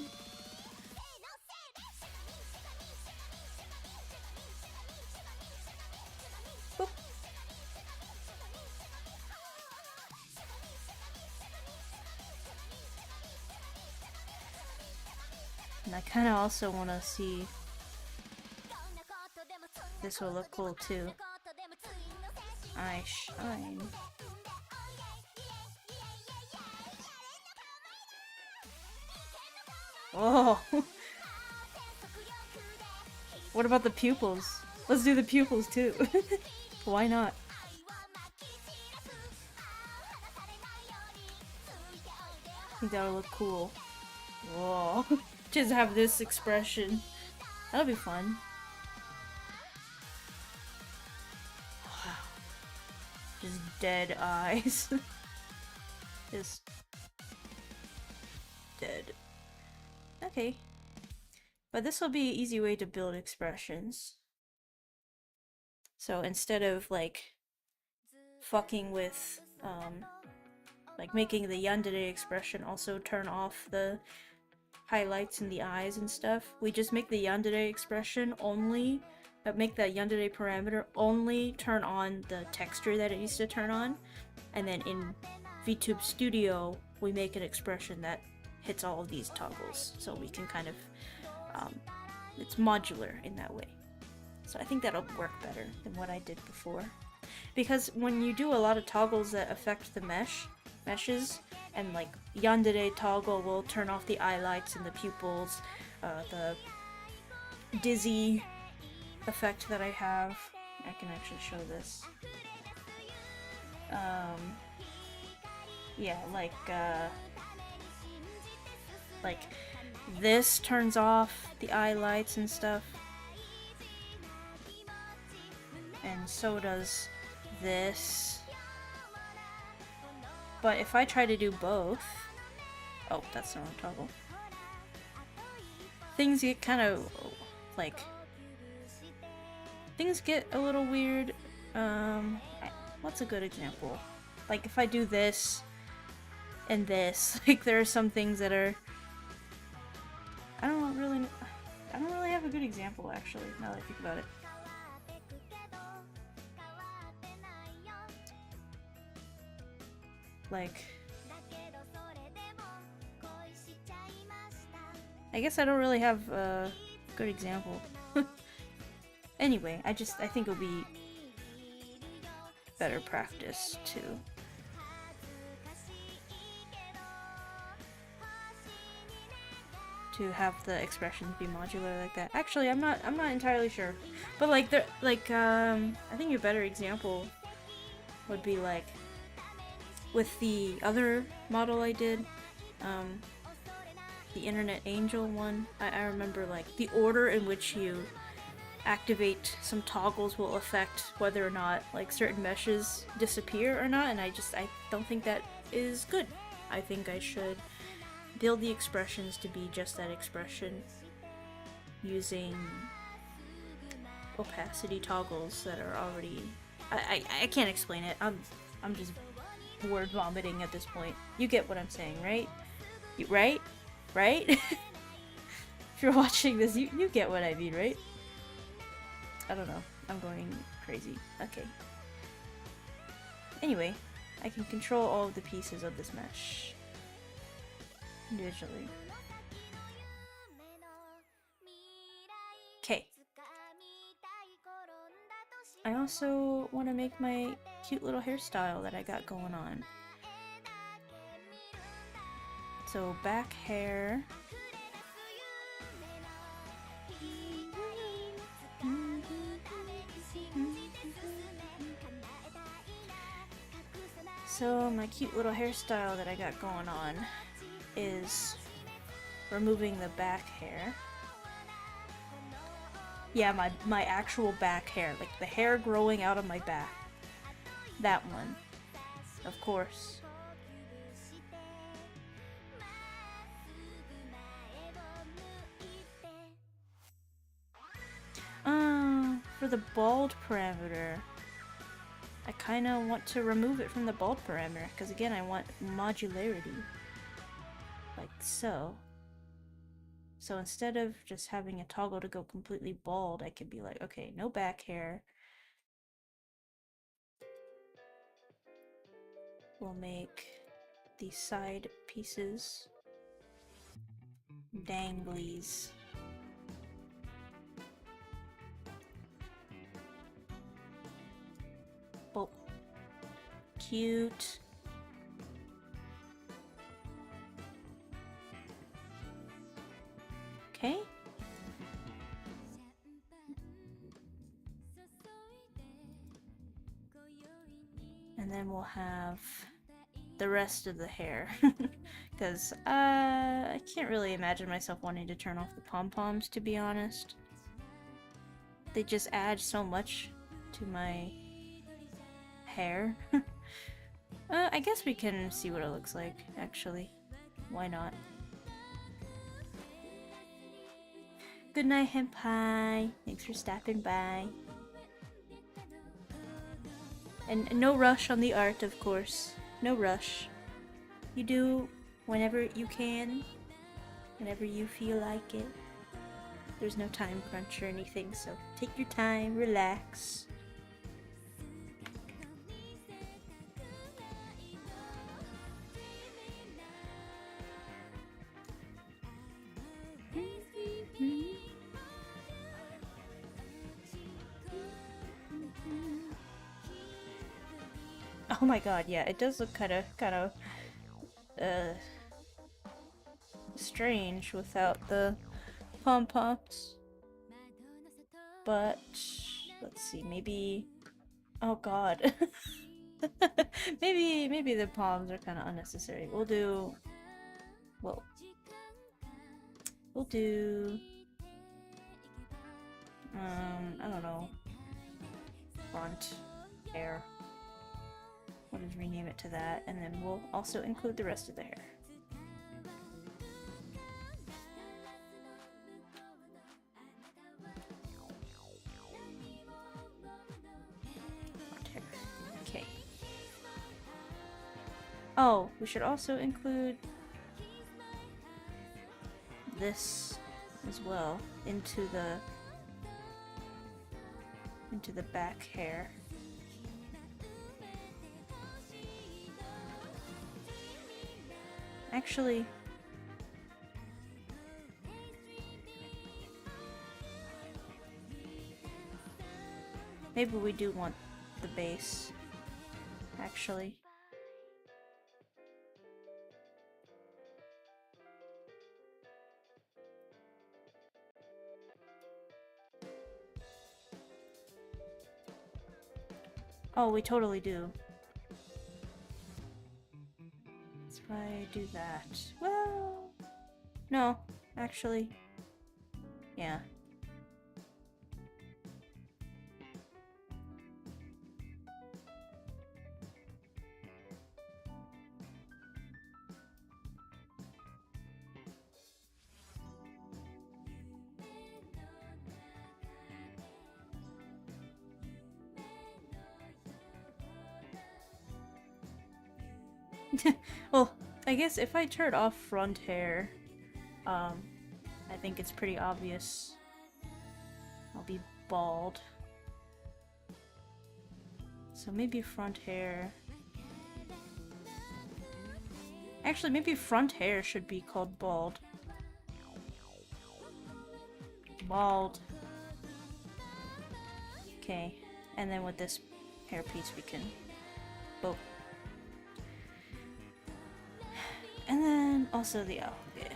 Boop. And I kind of also want to see, this will look cool too. I shine. Oh! What about the pupils? Let's do the pupils too. Why not? think that'll look cool. Whoa. Just have this expression. That'll be fun. Wow. Just dead eyes. Just dead. Okay. But this will be an easy way to build expressions. So instead of like fucking with like making the yandere expression also turn off the highlights in the eyes and stuff, we just make the yandere expression only make that yandere parameter only turn on the texture that it needs to turn on, and then in VTube Studio we make an expression that hits all of these toggles, so we can kind of it's modular in that way. So I think that'll work better than what I did before, because when you do a lot of toggles that affect the meshes, and like yandere toggle will turn off the eyelights and the pupils, the dizzy effect that I have. I can actually show this. Yeah, like this turns off the eyelights and stuff, and so does this. But if I try to do both, oh, that's the wrong toggle. Things get kind of like, things get a little weird. What's a good example? Like if I do this and this, like there are some things that are, I don't really have a good example actually, now that I think about it. Like, I guess I don't really have a good example. Anyway, I think it'll be better practice to have the expressions be modular like that. Actually, I'm not entirely sure, but like I think a better example would be like with the other model I did, the Internet Angel one. I remember like the order in which you activate some toggles will affect whether or not like certain meshes disappear or not, and I don't think that is good. I think I should build the expressions to be just that expression using opacity toggles that are already, I can't explain it. I'm just word vomiting at this point. You get what I'm saying, right? Right? If you're watching this, you get what I mean, right? I don't know. I'm going crazy. Okay. Anyway, I can control all of the pieces of this mesh individually. Okay. I also want to make my cute little hairstyle that I got going on. So back hair. So my cute little hairstyle that I got going on is removing the back hair. Yeah, my actual back hair, like the hair growing out of my back. That one, of course. For the bald parameter, I kind of want to remove it from the bald parameter, because again, I want modularity. Like so. So instead of just having a toggle to go completely bald, I could be like, okay, no back hair. We'll make these side pieces danglies. Oh, cute. Okay. And then we'll have the rest of the hair. Because I can't really imagine myself wanting to turn off the pom-poms, to be honest. They just add so much to my hair. I guess we can see what it looks like, actually. Why not? Good night, Henpai. Thanks for stopping by. And no rush on the art, of course. No rush. You do whenever you can, whenever you feel like it. There's no time crunch or anything, so take your time, relax. Oh my god, yeah, it does look kind of, strange without the pom-poms. But, let's see, maybe, oh god. maybe the poms are kind of unnecessary. We'll do, well, we'll do, I don't know, front hair. We'll just rename it to that, and then we'll also include the rest of the hair. Okay. Oh, we should also include this as well into the back hair. Actually, maybe we do want the base, actually. Oh, we totally do. Let's try do that. Well, no, actually, yeah. Well, I guess if I turn off front hair, I think it's pretty obvious I'll be bald. So maybe front hair. Actually, maybe front hair should be called bald. Bald. Okay, and then with this hairpiece we can both. And then also the owl. Yeah.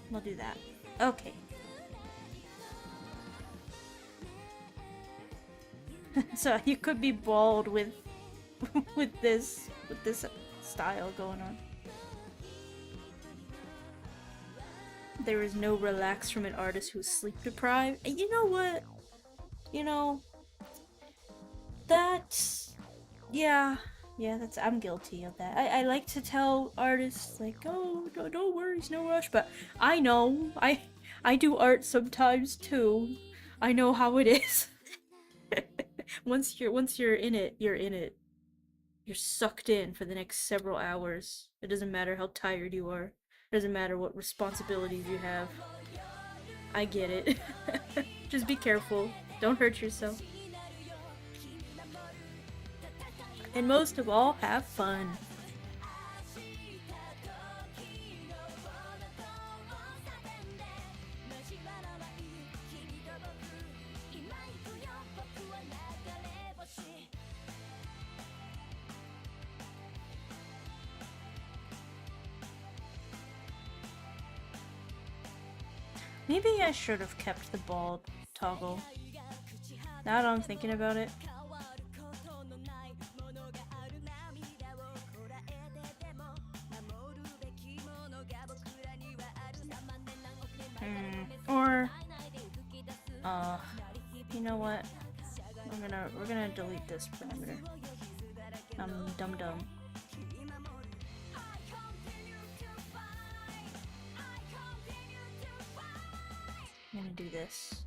We'll do that. Okay. So you could be bald with with this style going on. There is no relax from an artist who's sleep deprived. And you know what? You know, that's, yeah, that's, I'm guilty of that. I like to tell artists, like, oh, no worries, no rush, but I know, I do art sometimes too. I know how it is. Once you're in it, you're in it. You're sucked in for the next several hours. It doesn't matter how tired you are. It doesn't matter what responsibilities you have. I get it. Just be careful. Don't hurt yourself. And most of all, have fun. Maybe I should have kept the bald toggle. Now that I'm thinking about it. Or, you know what? We're gonna delete this parameter. Dumb. I'm gonna do this.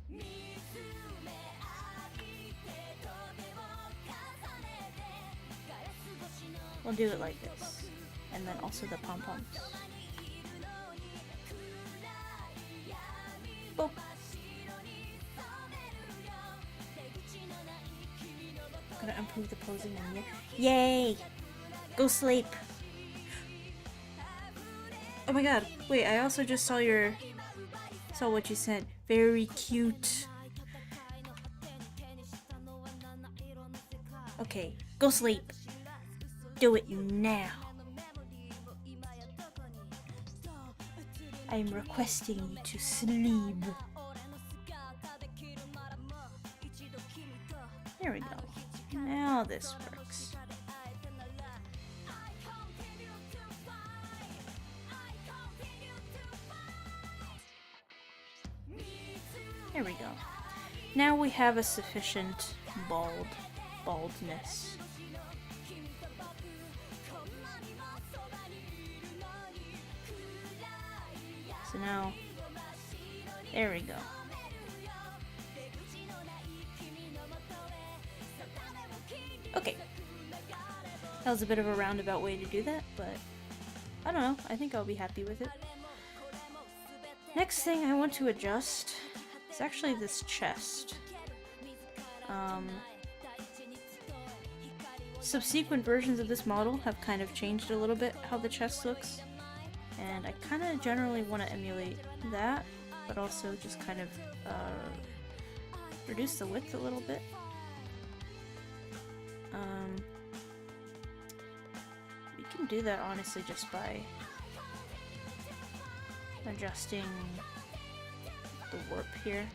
We'll do it like this. And then also the pom-poms. Boop. Gonna improve the posing and yay! Go sleep! Oh my god, wait, I also just saw what you said. Very cute. Okay, go sleep. Do it now. I'm requesting you to sleep. There we go. Now this works. There we go. Now we have a sufficient baldness. So now, there we go. Okay. That was a bit of a roundabout way to do that, but I don't know. I think I'll be happy with it. Next thing I want to adjust is actually this chest. Subsequent versions of this model have kind of changed a little bit how the chest looks, and I kind of generally want to emulate that, but also just kind of reduce the width a little bit. We can do that honestly just by adjusting the warp here,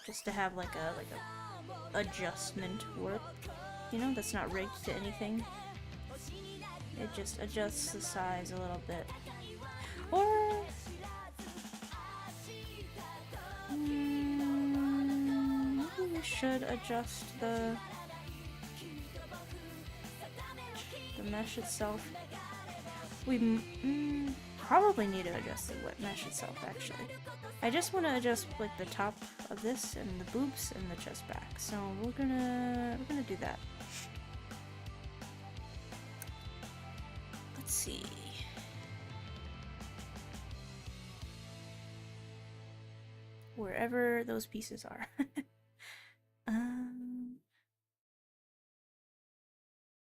just to have like a adjustment warp, you know, that's not rigged to anything. It just adjusts the size a little bit. Or maybe we should adjust the mesh itself. We probably need to adjust the wet mesh itself, actually. I just want to adjust like the top of this and the boobs and the chest back. So we're gonna do that. Let's see. Wherever those pieces are.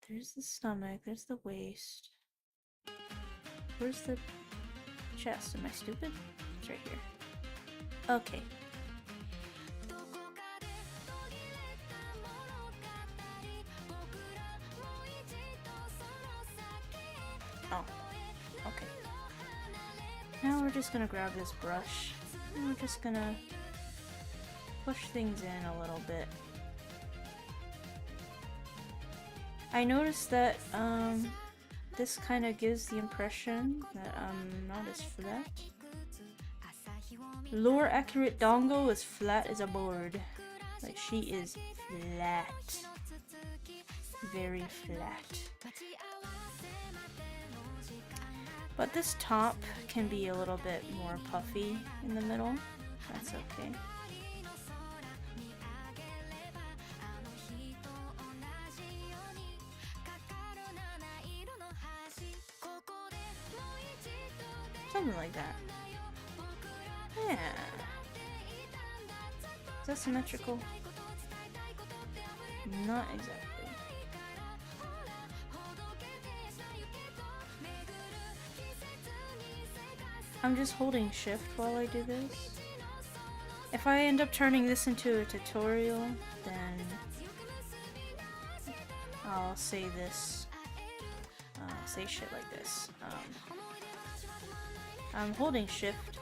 There's the stomach, there's the waist. Where's the chest? Am I stupid? It's right here. Okay. Oh, okay. Now we're just gonna grab this brush and we're just gonna push things in a little bit. I noticed that this kind of gives the impression that I'm not as flat. Lore accurate Dango is flat as a board. Like, she is flat. Very flat. But this top can be a little bit more puffy in the middle. That's okay. Something like that. Yeah. Is that symmetrical? Not exactly. I'm just holding shift while I do this. If I end up turning this into a tutorial, then I'll say this. Say shit like this. I'm holding shift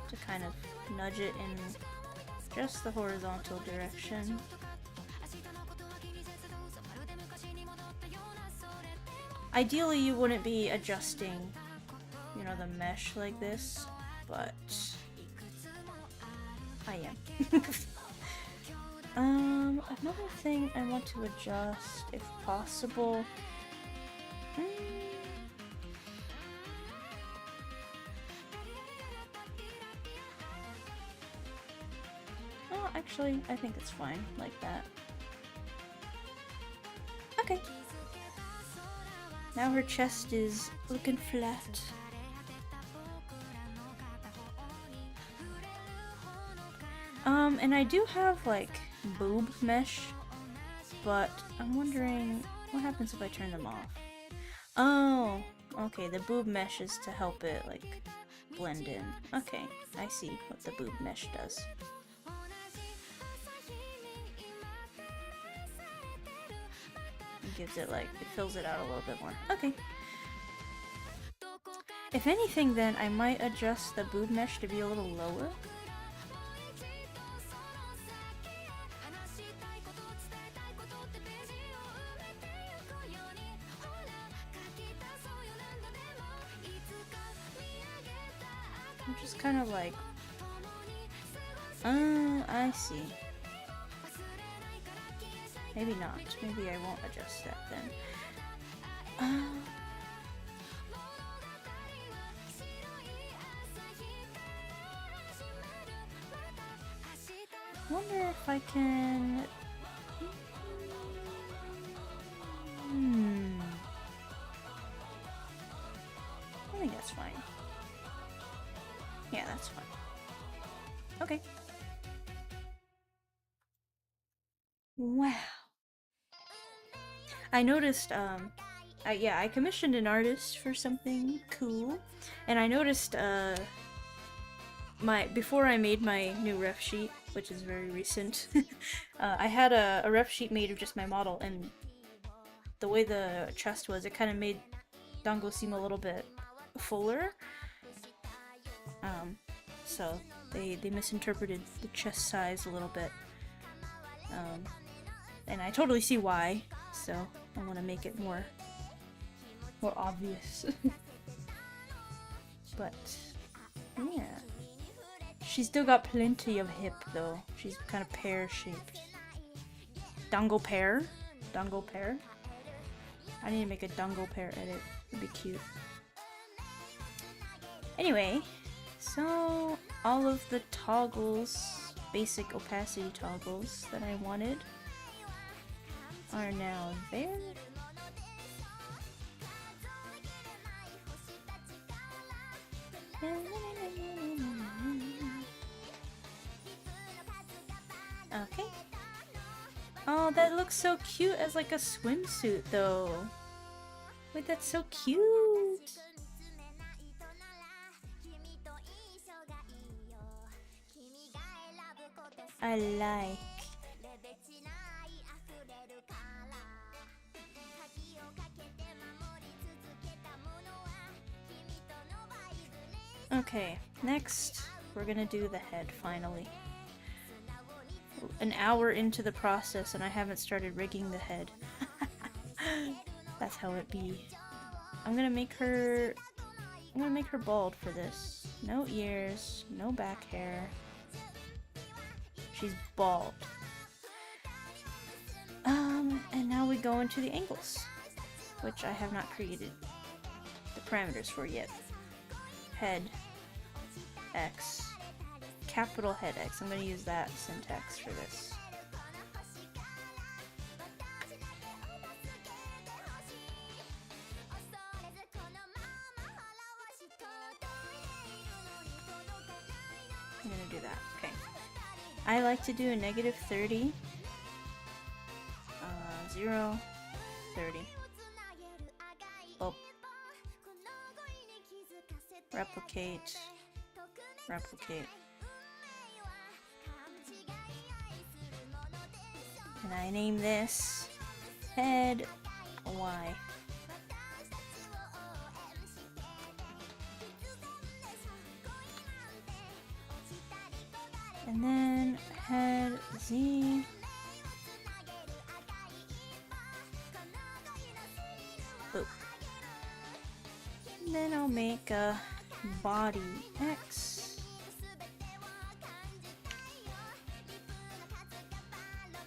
to kind of nudge it in just the horizontal direction. Ideally, you wouldn't be adjusting, you know, the mesh like this, but I am. Another thing I want to adjust, if possible. Oh, actually, I think it's fine like that. Okay. Now her chest is looking flat. And I do have like boob mesh, but I'm wondering what happens if I turn them off. Oh, okay, the boob mesh is to help it like blend in. Okay, I see what the boob mesh does. It gives it like, it fills it out a little bit more. Okay. If anything then, I might adjust the boob mesh to be a little lower. I'm just kind of like, I see. Maybe not. Maybe I won't adjust that then. Wonder if I can. I think that's fine. Yeah, that's fine. Okay. Wow. I noticed, I commissioned an artist for something cool, and I noticed, before I made my new ref sheet, which is very recent, I had a ref sheet made of just my model, and the way the chest was, it kind of made Dango seem a little bit fuller. So they misinterpreted the chest size a little bit. And I totally see why, so I want to make it more obvious. But yeah, she's still got plenty of hip though. She's kind of pear-shaped. Dango pear? Dango pear? I need to make a Dango pear edit. It'd be cute. Anyway, so all of the toggles, basic opacity toggles that I wanted are now there. Okay. Oh, that looks so cute as like a swimsuit though. Wait, that's so cute. I like. Okay, next we're gonna do the head finally. An hour into the process and I haven't started rigging the head. That's how it be. I'm gonna make her bald for this. No ears, no back hair. She's bald. And now we go into the angles, which I have not created the parameters for yet. Head X. Capital head X. I'm going to use that syntax for this. I'm going to do that. Okay. I like to do a -30. 0, 30. Oh. Replicate. Replicate. And I name this head Y. And then head Z. Boop. And then I'll make a body X.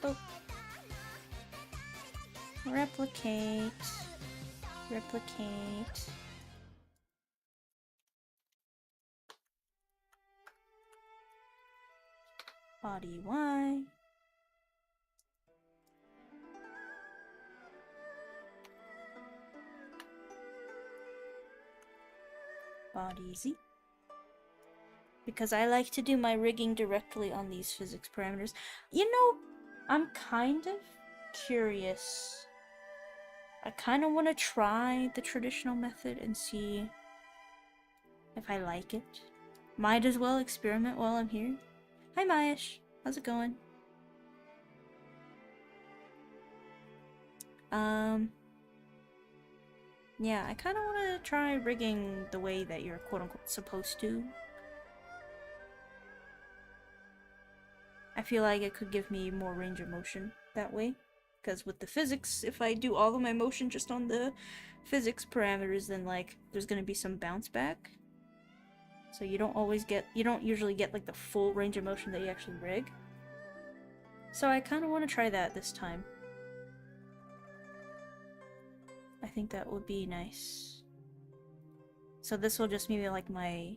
Boop. Replicate. Replicate. Body Y. Body Z. Because I like to do my rigging directly on these physics parameters. You know, I'm kind of curious. I kind of want to try the traditional method and see if I like it. Might as well experiment while I'm here. Hi Mayash, how's it going? Yeah, I kind of want to try rigging the way that you're quote-unquote supposed to. I feel like it could give me more range of motion that way. Because with the physics, if I do all of my motion just on the physics parameters, then like there's gonna be some bounce back. So you don't usually get like the full range of motion that you actually rig. So I kind of want to try that this time. I think that would be nice. So this will just be like my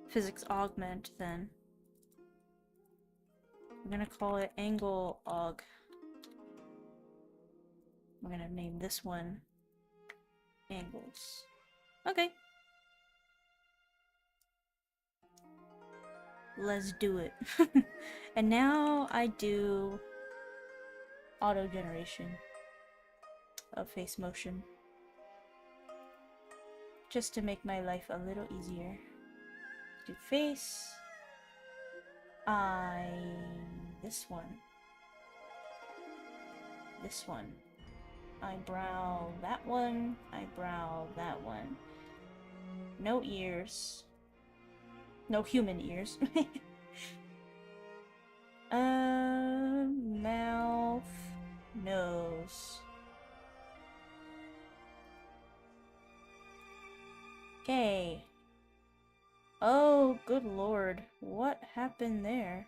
physics augment then. I'm gonna call it angle aug. I'm gonna name this one angles. Okay. Let's do it. And now I do auto generation of face motion. Just to make my life a little easier. Do face. This one. This one. Eyebrow that one. Eyebrow that one. No ears. No human ears. Mouth. Nose. Okay. Oh, good lord. What happened there?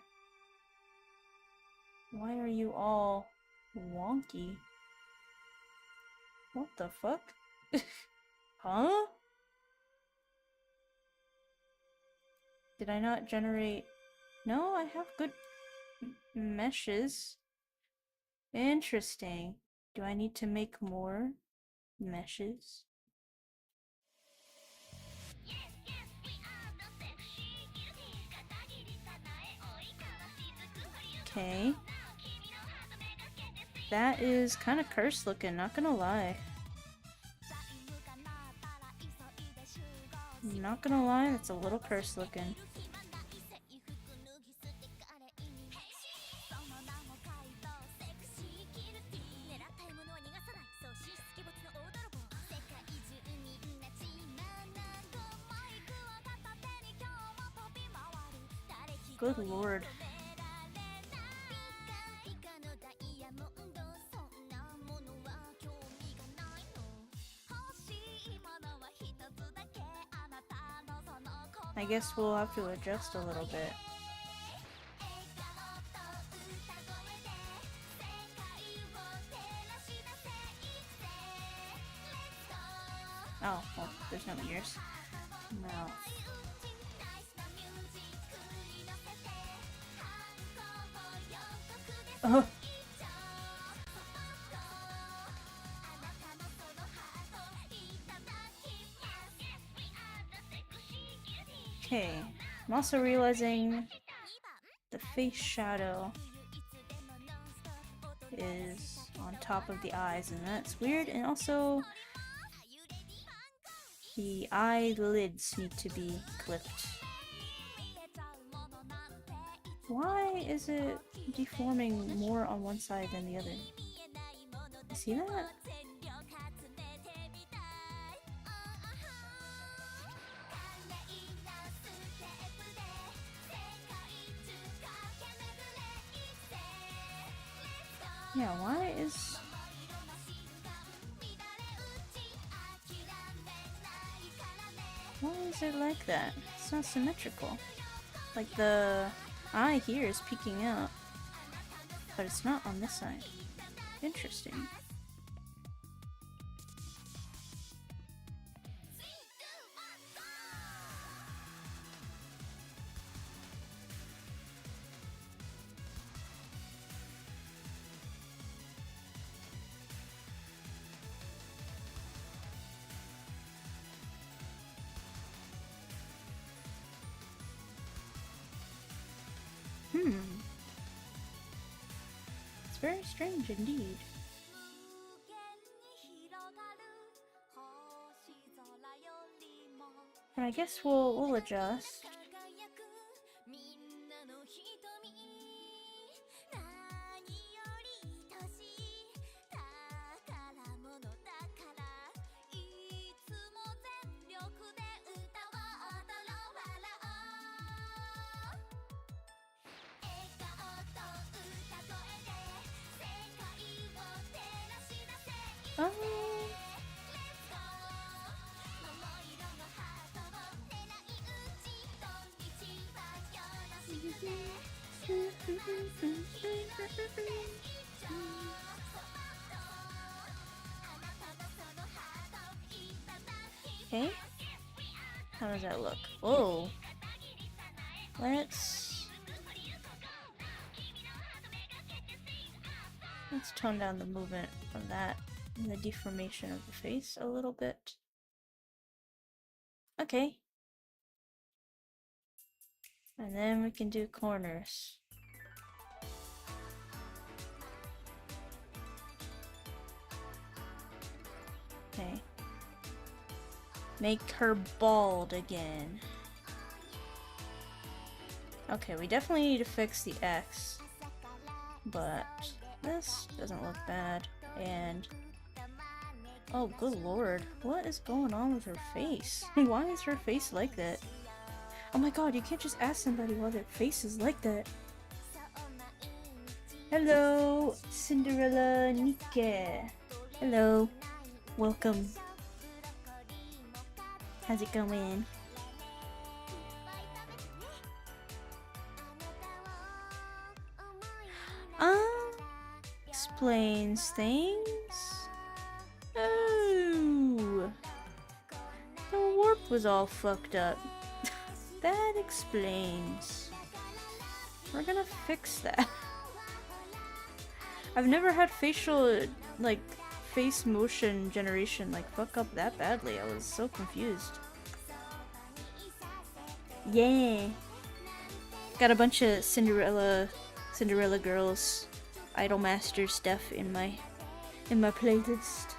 Why are you all wonky? What the fuck? Huh? Did I not generate... No, I have good meshes. Interesting. Do I need to make more meshes? Okay. That is kind of cursed looking, not gonna lie. Not gonna lie, that's a little cursed looking. Good lord. I guess we'll have to adjust a little bit. Oh, well, there's no ears. Mouth. Oh. Okay, I'm also realizing the face shadow is on top of the eyes, and that's weird, and also the eyelids need to be clipped. Why is it deforming more on one side than the other? You see that? Yeah, why is... Why is it like that? It's not symmetrical. Like the eye here is peeking out, but it's not on this side. Interesting. It's very strange indeed. But I guess we'll adjust. Oh. Okay. How does that look? Whoa. Let's tone down the movement of that and the deformation of the face a little bit. Okay. And then we can do corners. Okay. Make her bald again. Okay, we definitely need to fix the X. But this doesn't look bad. And oh, good lord. What is going on with her face? Why is her face like that? Oh my god, you can't just ask somebody why their face is like that. Hello, Cinderella Nike. Hello. Welcome. How's it going? Explains things. Oh, the warp was all fucked up. That explains. We're gonna fix that. I've never had facial, like, face motion generation, like, fuck up that badly. I was so confused. Yeah. Got a bunch of Cinderella girls, Idolmaster stuff in my playlist.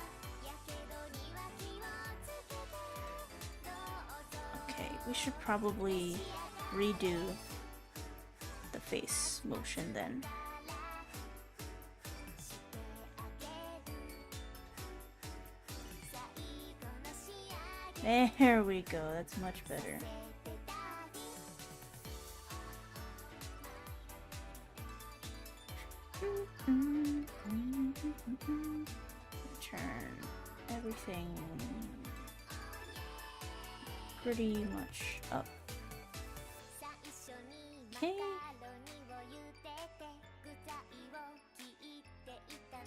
Okay, we should probably redo the face motion then. There we go, that's much better. Turn everything pretty much up. Okay.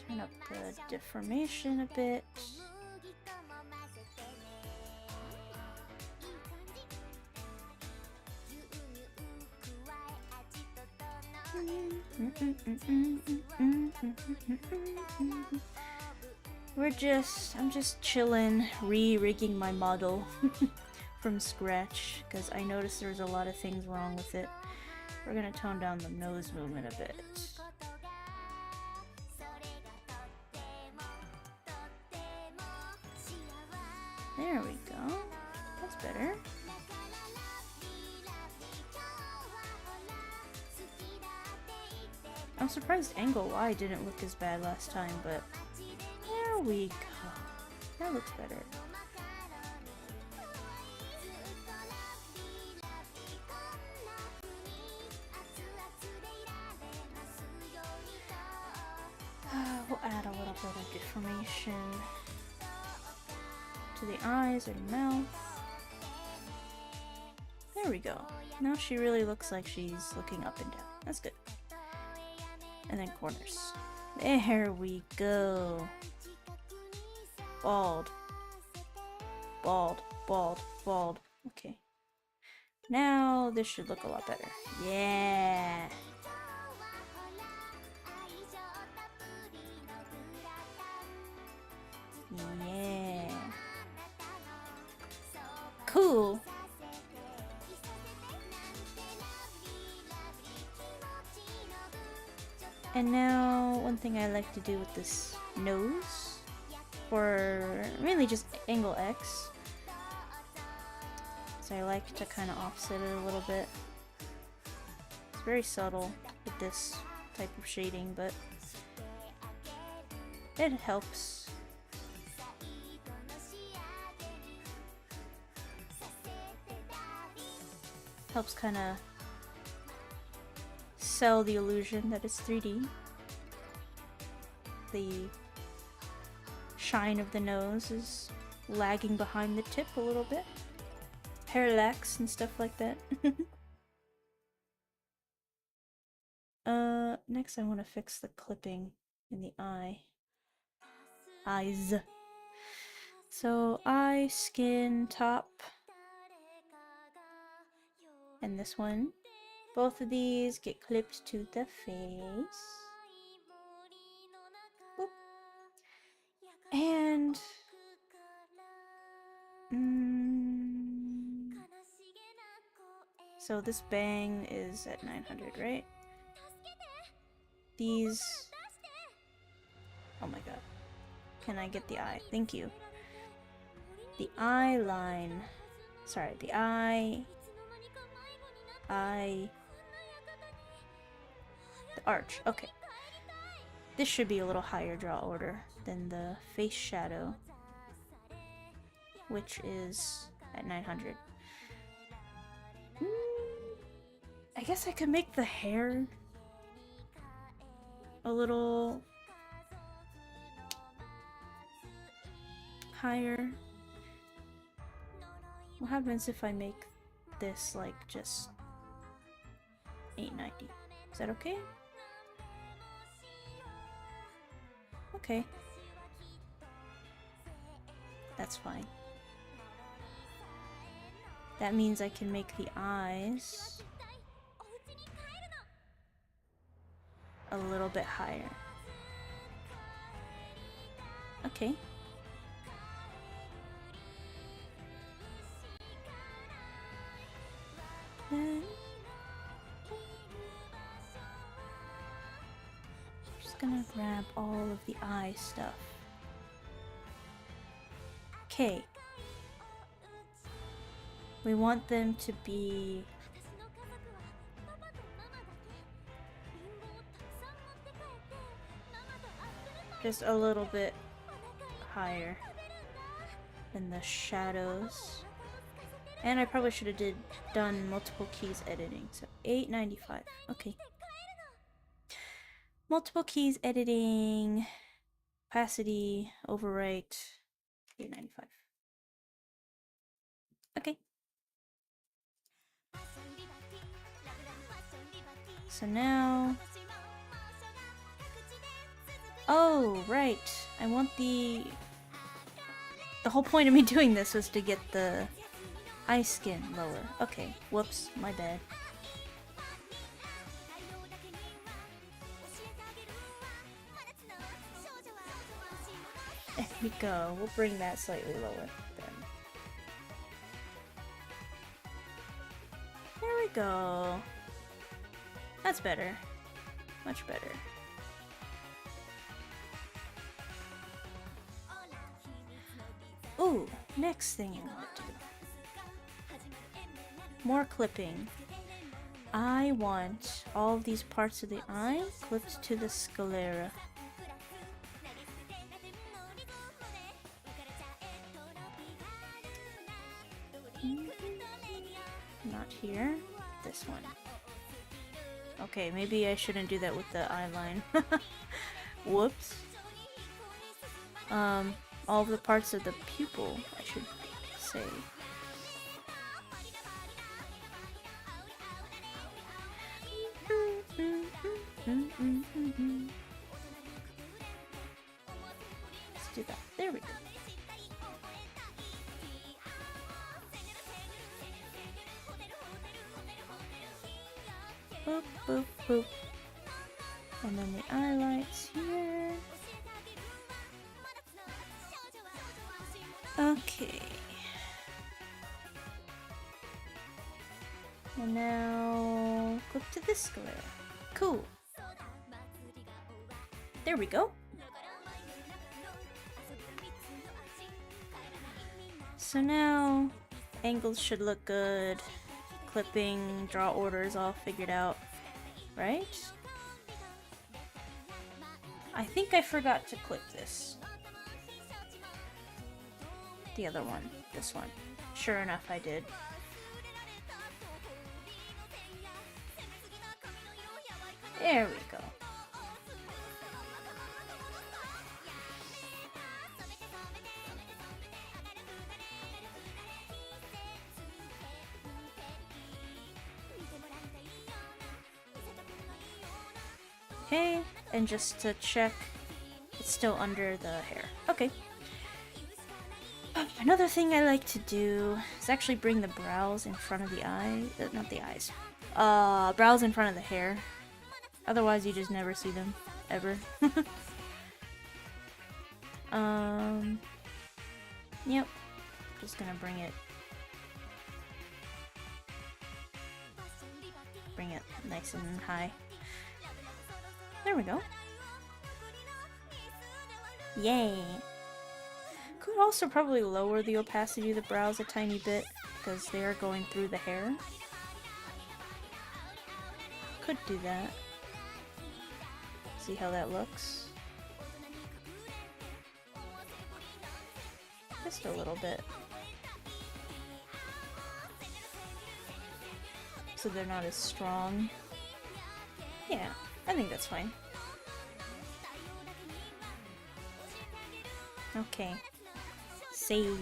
Turn up the deformation a bit. I'm just chillin', re-rigging my model from scratch, because I noticed there's a lot of things wrong with it. We're gonna tone down the nose movement a bit. There we go. That's better. I'm surprised angle Y didn't look as bad last time, but there we go. That looks better. little deformation to the eyes and mouth. There we go. Now she really looks like she's looking up and down. That's good. And then corners. There we go. Bald. Bald. Bald. Bald. Okay. Now this should look a lot better. Yeah. Yeah. Cool. And now, one thing I like to do with this nose, or mainly just angle X, so I like to kind of offset it a little bit. It's very subtle with this type of shading, but it helps. Helps kind of sell the illusion that it's 3D. The shine of the nose is lagging behind the tip a little bit. Parallax and stuff like that. Next I want to fix the clipping in the eyes. So eye, skin, top, and this one. Both of these get clipped to the face. Boop. And so this bang is at 900, right? These, oh my god, can I get the eye? Thank you. The eye line, sorry, the eye, the arch, okay. This should be a little higher draw order than the face shadow, which is at 900. I guess I could make the hair a little higher. What happens if I make this like just 890? Is that okay? Okay. That's fine. That means I can make the eyes a little bit higher. Okay. Then I'm just gonna grab all of the eye stuff. Okay. We want them to be just a little bit higher than the shadows. And I probably should have done multiple keys editing. So 895. Okay. Multiple keys editing, opacity, overwrite, 895. Okay. So now, oh right, I want the whole point of me doing this was to get the eye skin lower. Okay, whoops, my bad. There we go, we'll bring that slightly lower then. There we go. That's better. Much better. Ooh, next thing I want to do. More clipping. I want all of these parts of the eye clipped to the sclera. Not here. This one. Okay, maybe I shouldn't do that with the eye line. Whoops. all of the parts of the pupil, I should say. Let's do that. There we go. Boop, boop, boop. And then the highlights here. Okay. And now click to this square. Cool. There we go. So now angles should look good. Clipping, draw orders all figured out, right? I think I forgot to clip this. The other one, this one. Sure enough, I did. There we go. Okay, and just to check, it's still under the hair. Okay. Another thing I like to do is actually bring the brows in front of the eye, not the eyes. Brows in front of the hair. Otherwise, you just never see them, ever. Yep. Just gonna bring it nice and high. There we go. Yay! Could also probably lower the opacity of the brows a tiny bit, because they are going through the hair. Could do that. See how that looks? Just a little bit. So they're not as strong. Yeah, I think that's fine. Okay. Save.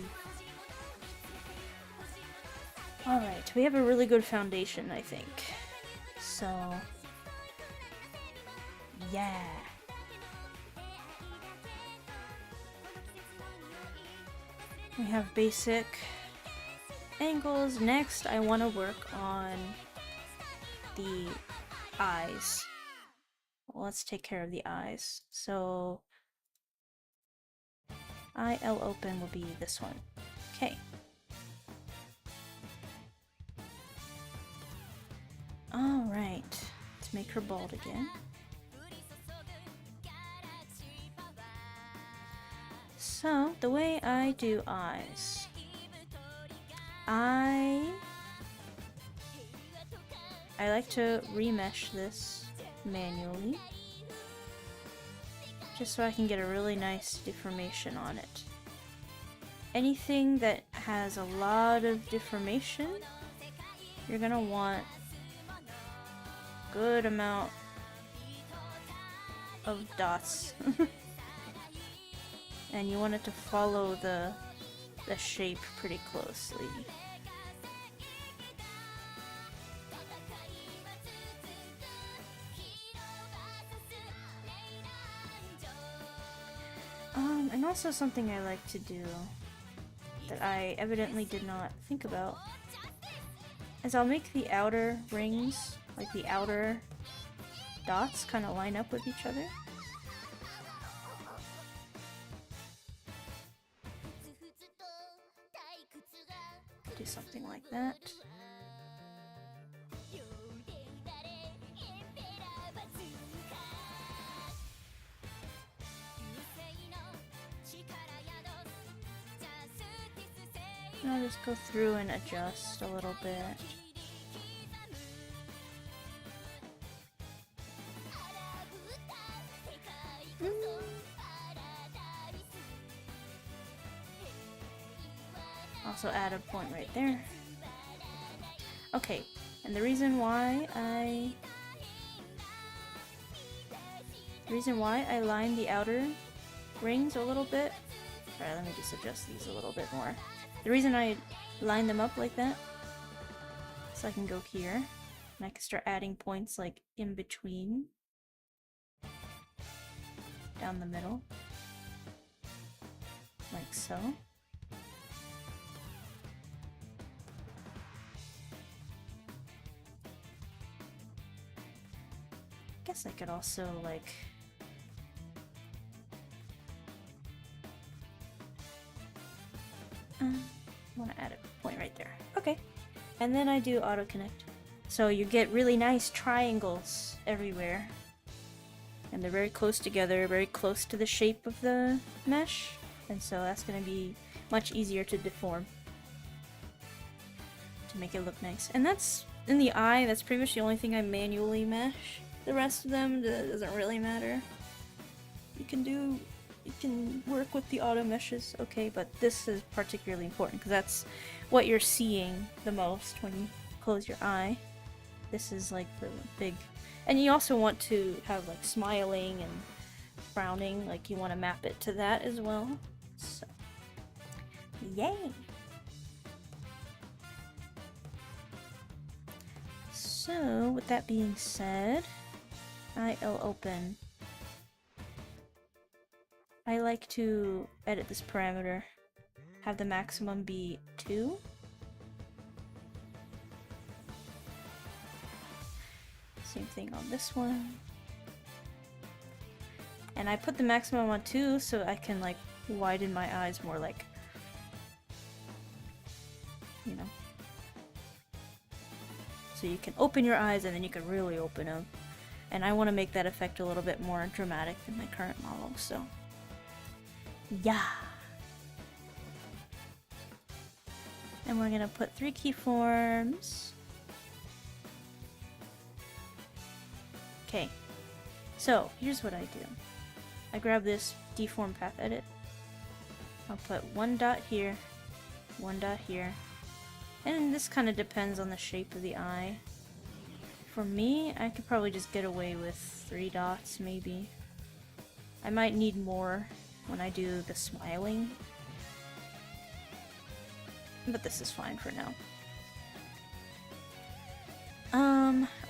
Alright, we have a really good foundation, I think. So... yeah. We have basic angles. Next, I want to work on the eyes. Well, let's take care of the eyes. So, IL open will be this one. Okay. Alright. Let's make her bald again. So, the way I do eyes, I like to remesh this manually, just so I can get a really nice deformation on it. Anything that has a lot of deformation, you're gonna want a good amount of dots. And you want it to follow the shape pretty closely. And also something I like to do that I evidently did not think about is I'll make the outer rings, like the outer dots, kind of line up with each other. Do something like that. And I'll just go through and adjust a little bit. Also add a point right there. Okay, and the reason why I line the outer rings a little bit. Alright, let me just adjust these a little bit more. The reason I line them up like that, so I can go here, and I can start adding points like in between, down the middle, like so. I guess I could also like I want to add a point right there. Okay. And then I do auto connect. So you get really nice triangles everywhere. And they're very close together, very close to the shape of the mesh. And so that's going to be much easier to deform, to make it look nice. And that's, in the eye, that's pretty much the only thing I manually mesh. The rest of them doesn't really matter. You can work with the auto meshes, okay, but this is particularly important because that's what you're seeing the most when you close your eye. This is like the big, and you also want to have like smiling and frowning, like you want to map it to that as well. So, yay! So, with that being said, IL open. I like to edit this parameter, have the maximum be 2. Same thing on this one. And I put the maximum on 2 so I can like widen my eyes more, like, you know. So you can open your eyes and then you can really open them. And I want to make that effect a little bit more dramatic than my current model, so yeah. And we're gonna put 3 keyforms. Okay, so here's what I do. I grab this deform path edit. I'll put 1 dot here, 1 dot here. And this kind of depends on the shape of the eye. For me, I could probably just get away with 3 dots, maybe. I might need more when I do the smiling. But this is fine for now.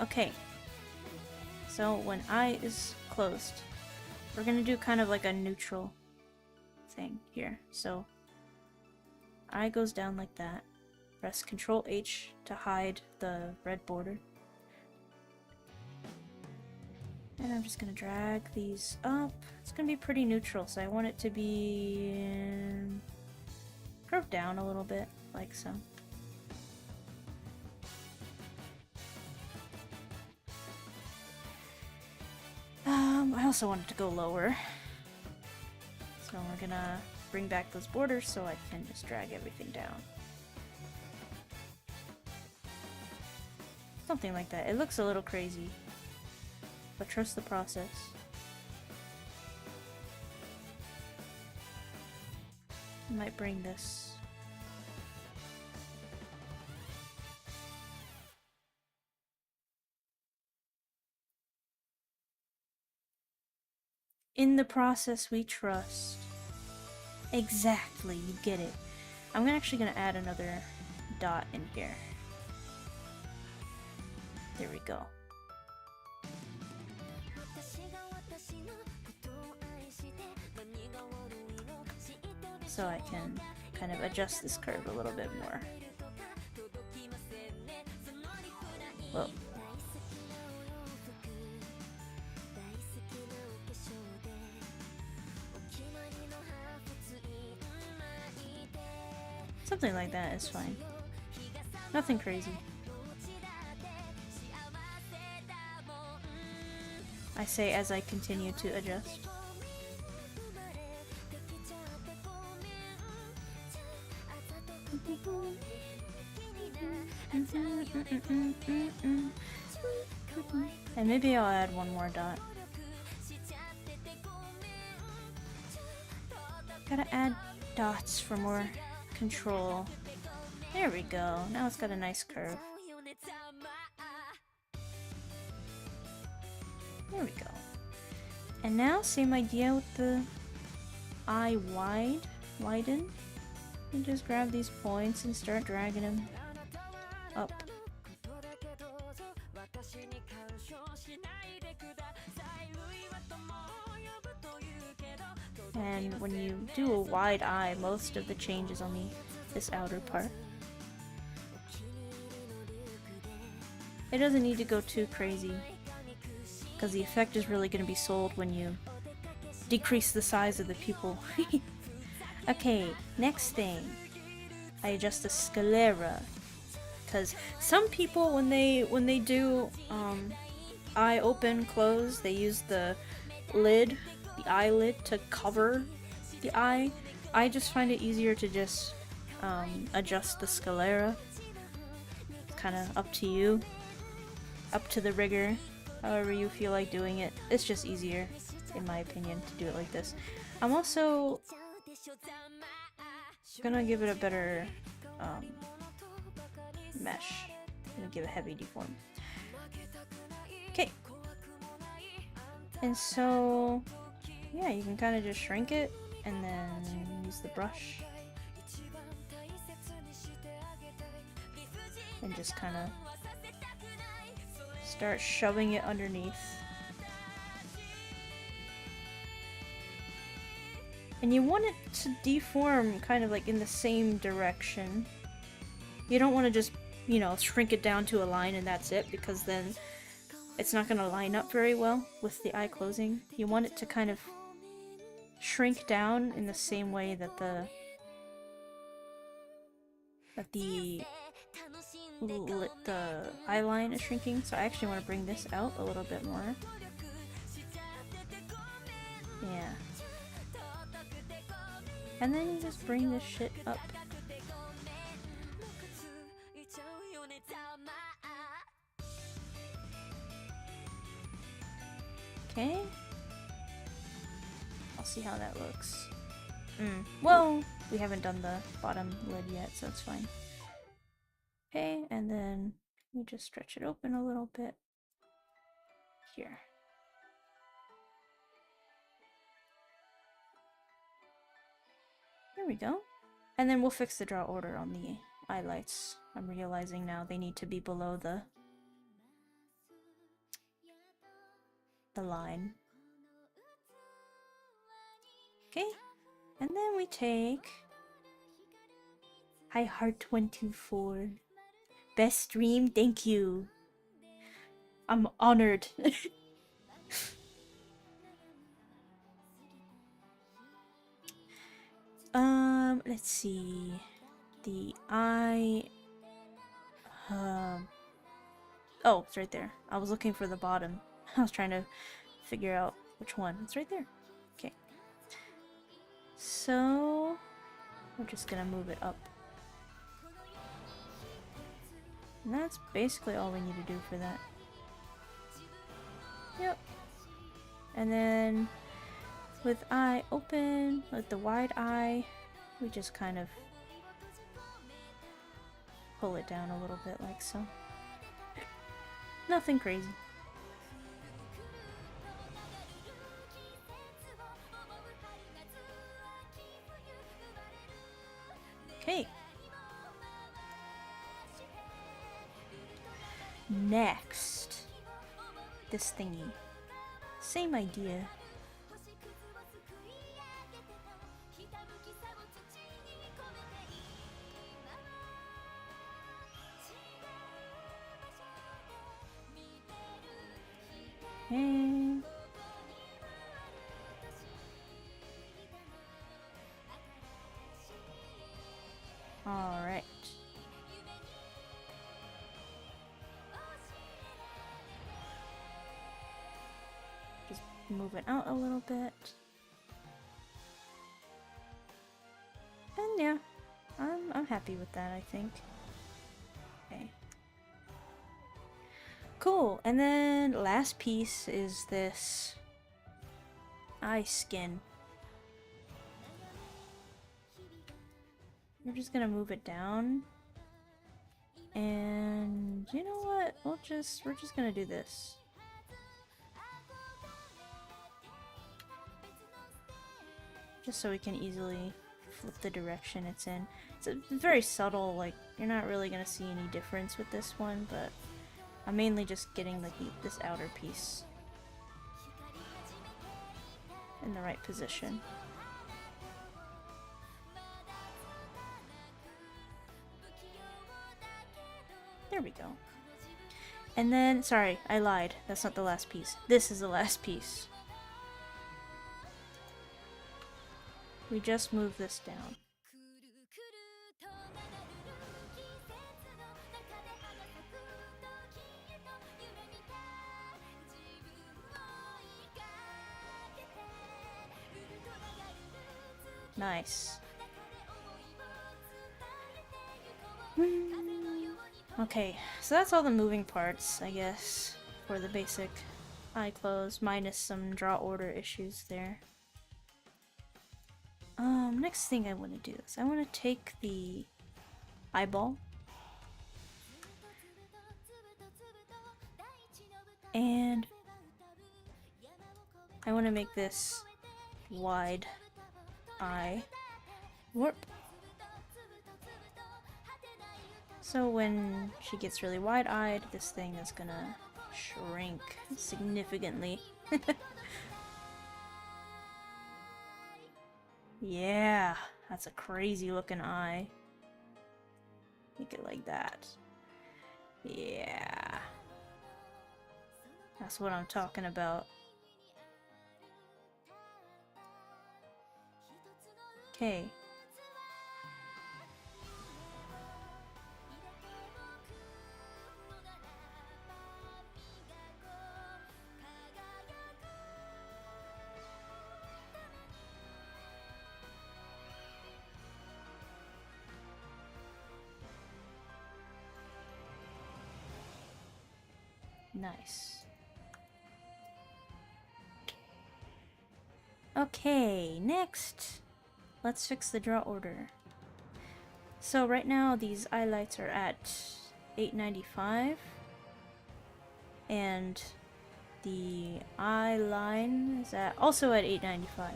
Okay. So when eye is closed, we're gonna do kind of like a neutral thing here. So eye goes down like that. Press Ctrl H to hide the red border. And I'm just gonna drag these up. It's gonna be pretty neutral, so I want it to be curved down a little bit, like so. I also want it to go lower. So we're gonna bring back those borders so I can just drag everything down. Something like that. It looks a little crazy, but trust the process. I might bring this. In the process we trust. Exactly, you get it. I'm actually gonna add another dot in here. There we go. So I can kind of adjust this curve a little bit more. Whoa. Something like that is fine. Nothing crazy. I say as I continue to adjust. And maybe I'll add one more dot. Gotta add dots for more control. There we go. Now it's got a nice curve. There we go. And now, same idea with the eye widen, and just grab these points and start dragging them up. And when you do a wide eye, most of the change is on this outer part. It doesn't need to go too crazy, because the effect is really going to be sold when you decrease the size of the pupil. Okay, next thing. I adjust the sclera, because some people when they do eye open close, they use the lid, the eyelid, to cover the eye. I just find it easier to just adjust the sclera. It's kind of up to you, up to the rigger, however you feel like doing it. It's just easier, in my opinion, to do it like this. I'm also gonna give it a better mesh. I'm gonna give it heavy deform. Okay. And so, yeah, you can kind of just shrink it and then use the brush and just kind of start shoving it underneath. And you want it to deform kind of like in the same direction. You don't want to just, you know, shrink it down to a line and that's it, because then it's not going to line up very well with the eye closing. You want it to kind of shrink down in the same way that the eye line is shrinking. So I actually want to bring this out a little bit more. Yeah. And then you just bring this shit up. Okay. I'll see how that looks. Well, we haven't done the bottom lid yet, so it's fine. Okay, and then you just stretch it open a little bit. Here. There we go. And then we'll fix the draw order on the highlights. I'm realizing now they need to be below the line. Okay, and then we take Hi Heart124. Best stream, thank you. I'm honored. Let's see. The eye. Oh, it's right there. I was looking for the bottom. I was trying to figure out which one. It's right there. Okay. So we're just gonna move it up. And that's basically all we need to do for that. Yep. And then with eye open, with the wide eye, we just kind of pull it down a little bit like so. Nothing crazy. Okay. Next, this thingy. Same idea. And all right. Just move it out a little bit. And yeah, I'm happy with that, I think. Okay. Cool, and then last piece is this eye skin. We're just gonna move it down. And you know what? We're just gonna do this. just so we can easily flip the direction it's in. It's very subtle, like, you're not really gonna see any difference with this one, but I'm mainly just getting this outer piece in the right position. There we go. And then, sorry, I lied. That's not the last piece. This is the last piece. We just move this down. Nice. Okay, so that's all the moving parts, I guess, for the basic eye close, minus some draw order issues there. Next thing I want to do is I want to take the eyeball and I want to make this wide eye warp. So when she gets really wide-eyed, this thing is gonna shrink significantly. Yeah, that's a crazy looking eye. Make it like that. Yeah. That's what I'm talking about. Okay. Nice. Okay, next, let's fix the draw order. So right now these eye lights are at 895 and the eye line is also at 895.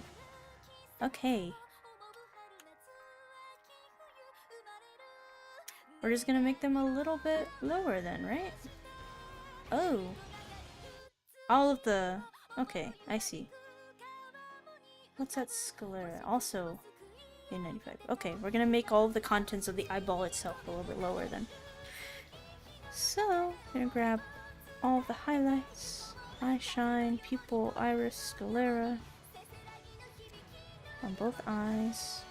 Okay. We're just gonna make them a little bit lower then, right? Oh. All of the... Okay, I see. What's that sclera? Also 895. Okay, we're gonna make all of the contents of the eyeball itself a little bit lower then. So, I'm gonna grab all of the highlights, eye shine, pupil, iris, sclera on both eyes.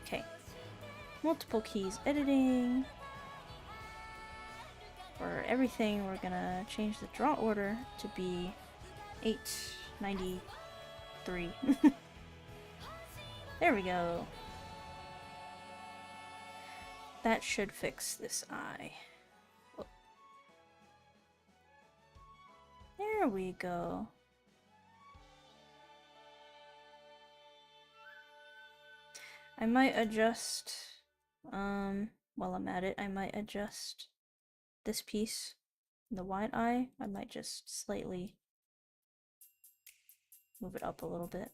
Okay. Multiple keys editing. For everything, we're gonna change the draw order to be 893. There we go. That should fix this eye. Whoa. There we go. I might adjust, while I'm at it, I might adjust this piece, the wide eye. I might just slightly move it up a little bit.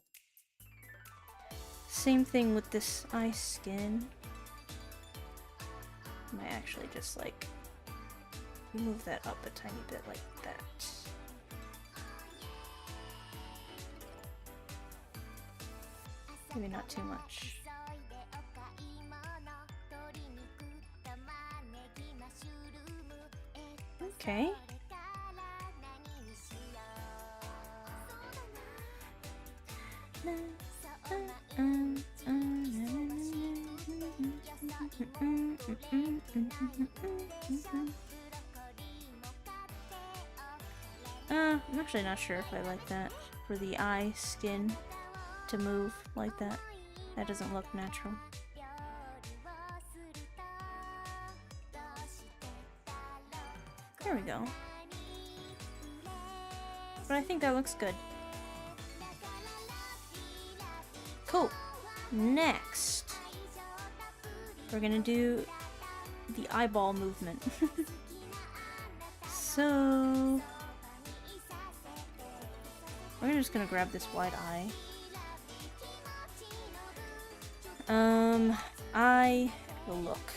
Same thing with this eye skin. I might actually just like move that up a tiny bit like that. Maybe not too much. Okay. I'm actually not sure if I like that for the eye skin to move like that. That doesn't look natural. There we go. But I think that looks good. Cool. Next, we're gonna do the eyeball movement. So, We're just gonna grab this wide eye. Eye will look.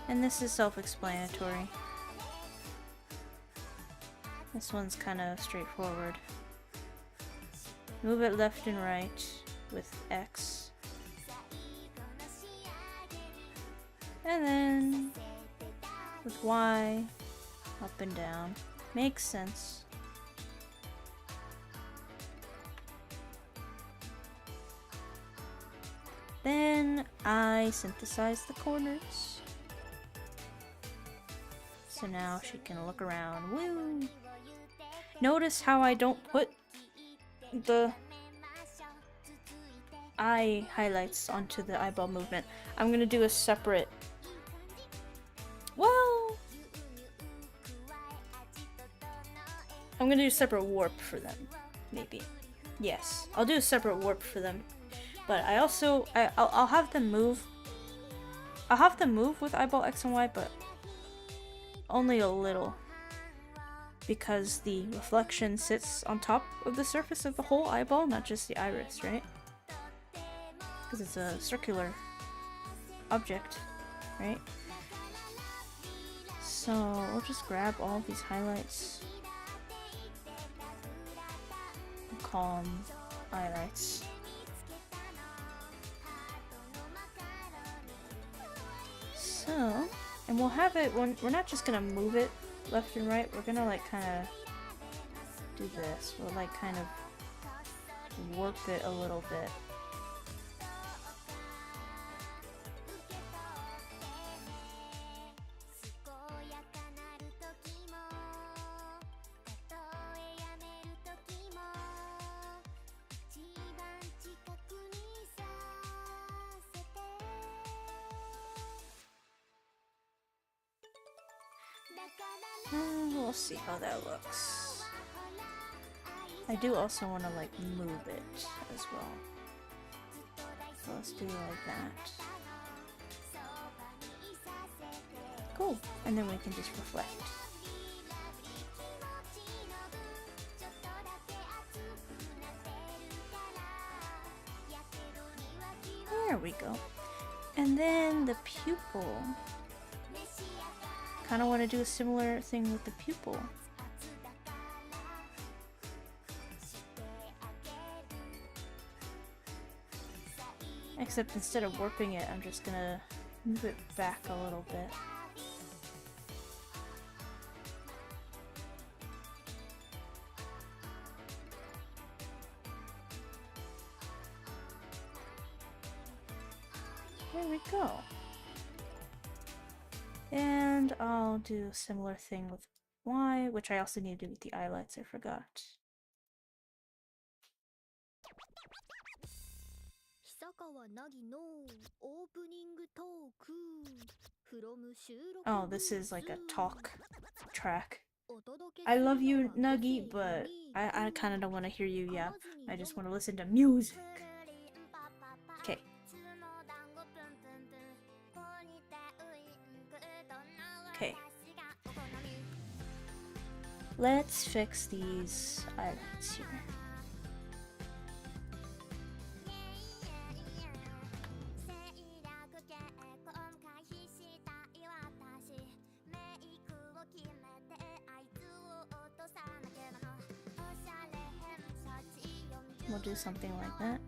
And this is self-explanatory. This one's kind of straightforward. Move it left and right with X. And then with Y, up and down. Makes sense. Then I synthesize the corners. So now she can look around. Woo! Notice how I don't put the eye highlights onto the eyeball movement. I'm gonna do a separate... Well... I'm gonna do a separate warp for them. Maybe. Yes, I'll do a separate warp for them. But I also... I'll have them move... I'll have them move with eyeball X and Y, but only a little. Because the reflection sits on top of the surface of the whole eyeball, not just the iris, right? Because it's a circular object, right? So we'll just grab all these highlights and call them highlights. So, and we'll have it when we're not just gonna move it left and right, we're gonna like kind of do this. We'll like kind of warp it a little bit. We'll see how that looks. I do also want to like move it as well. So let's do like that. Cool. And then we can just reflect. There we go. And then the pupil. Kind of want to do a similar thing with the pupil. Except instead of warping it, I'm just gonna move it back a little bit. There we go. And I'll do a similar thing with Y, which I also need to do with the eyelights, I forgot. Oh, this is like a talk track. I love you, Nagi, but I kind of don't want to hear you yap. I just want to listen to music. Okay. Okay. Let's fix these eyelids here. We'll do something like that.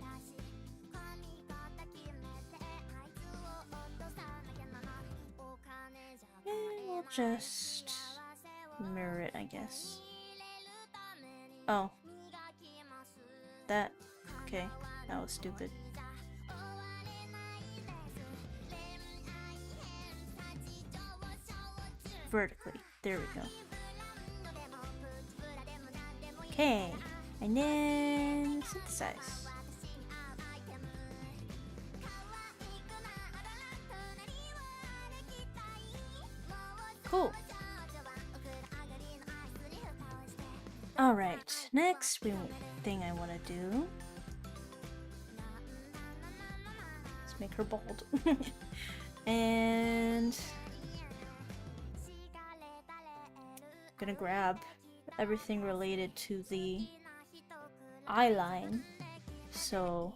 And we'll just mirror it, I guess. Oh. That. Okay. That was stupid. Vertically. There we go. Okay. And then synthesize. Cool. Alright, next thing I want to do. Let's make her bald. And gonna grab everything related to the eye line. So,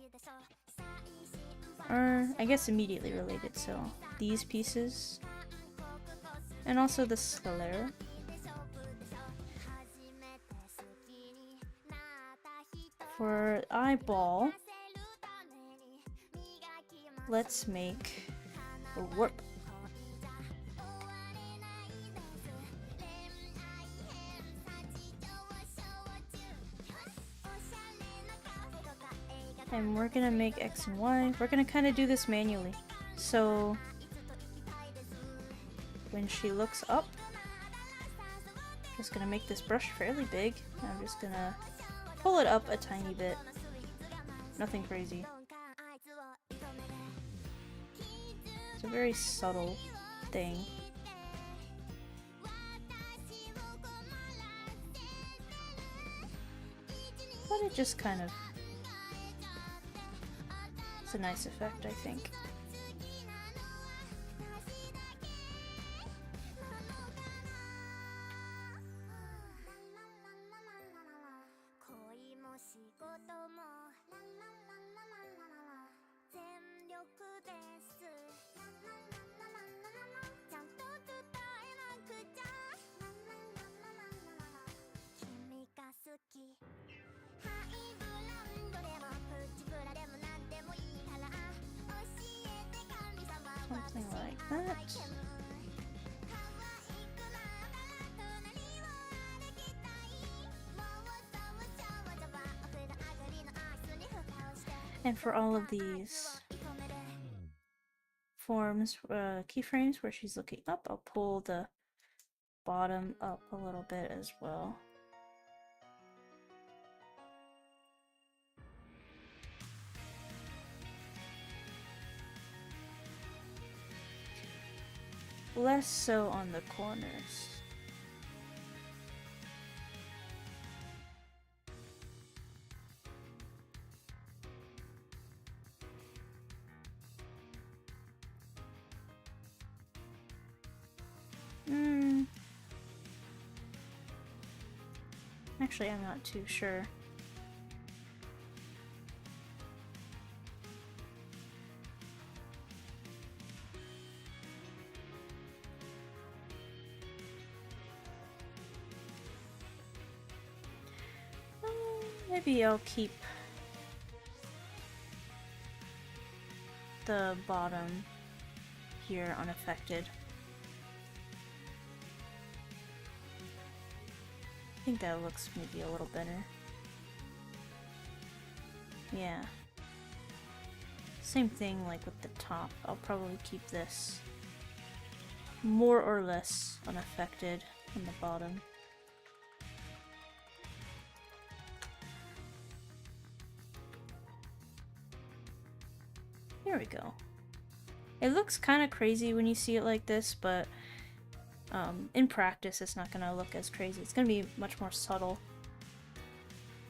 or I guess immediately related, so these pieces. And also the slur. For eyeball, let's make a warp. And we're gonna make X and Y. We're gonna kind of do this manually. So when she looks up, I'm just gonna make this brush fairly big. I'm just gonna pull it up a tiny bit. Nothing crazy. It's a very subtle thing. But it just kind of... it's a nice effect, I think. Something like that. And for all of these forms, keyframes where she's looking up, I'll pull the bottom up a little bit as well. Less so on the corners. Actually, I'm not too sure. Maybe I'll keep the bottom here unaffected. I think that looks maybe a little better. Yeah. Same thing like with the top. I'll probably keep this more or less unaffected on the bottom. There we go. It looks kind of crazy when you see it like this, but in practice it's not gonna look as crazy. It's gonna be much more subtle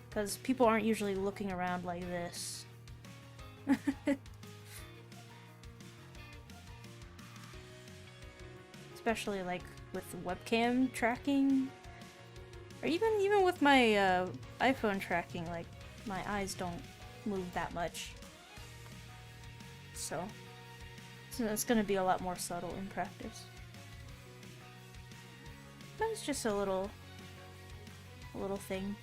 because people aren't usually looking around like this. Especially like with webcam tracking, or even with my iPhone tracking, like my eyes don't move that much. So it's gonna be a lot more subtle in practice. That was just a little thing.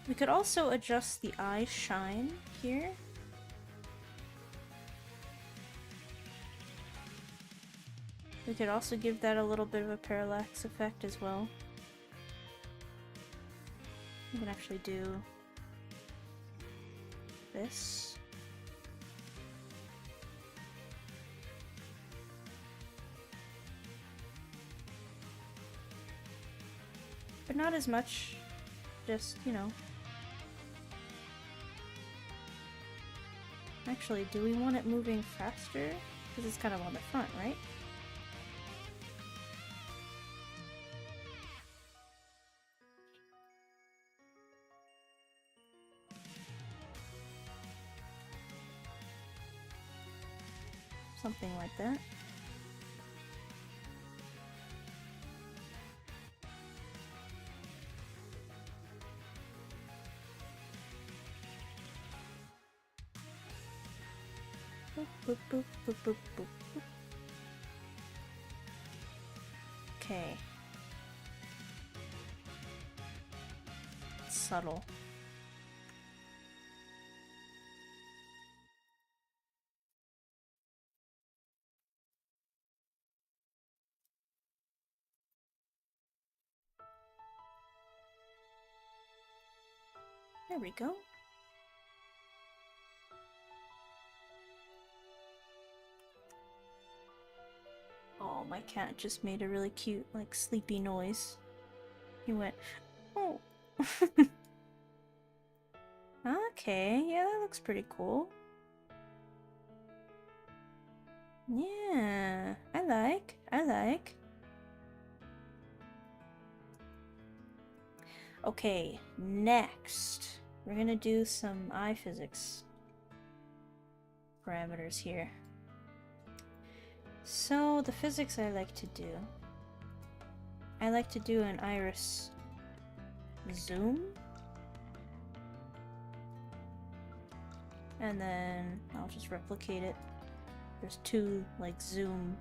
We could also adjust the eye shine here. We could also give that a little bit of a parallax effect as well. We can actually do this. But not as much, just, you know. Actually, do we want it moving faster? Because it's kind of on the front, right? Something like that. Boop, boop, boop, boop, boop, boop, boop. Okay. Subtle. There we go. Oh, my cat just made a really cute, like, sleepy noise. He went, oh. Okay, yeah, that looks pretty cool. Yeah, I like. Okay, next, we're gonna do some eye physics parameters here. So, the physics I like to do an iris zoom. And then I'll just replicate it. There's two, like, zoom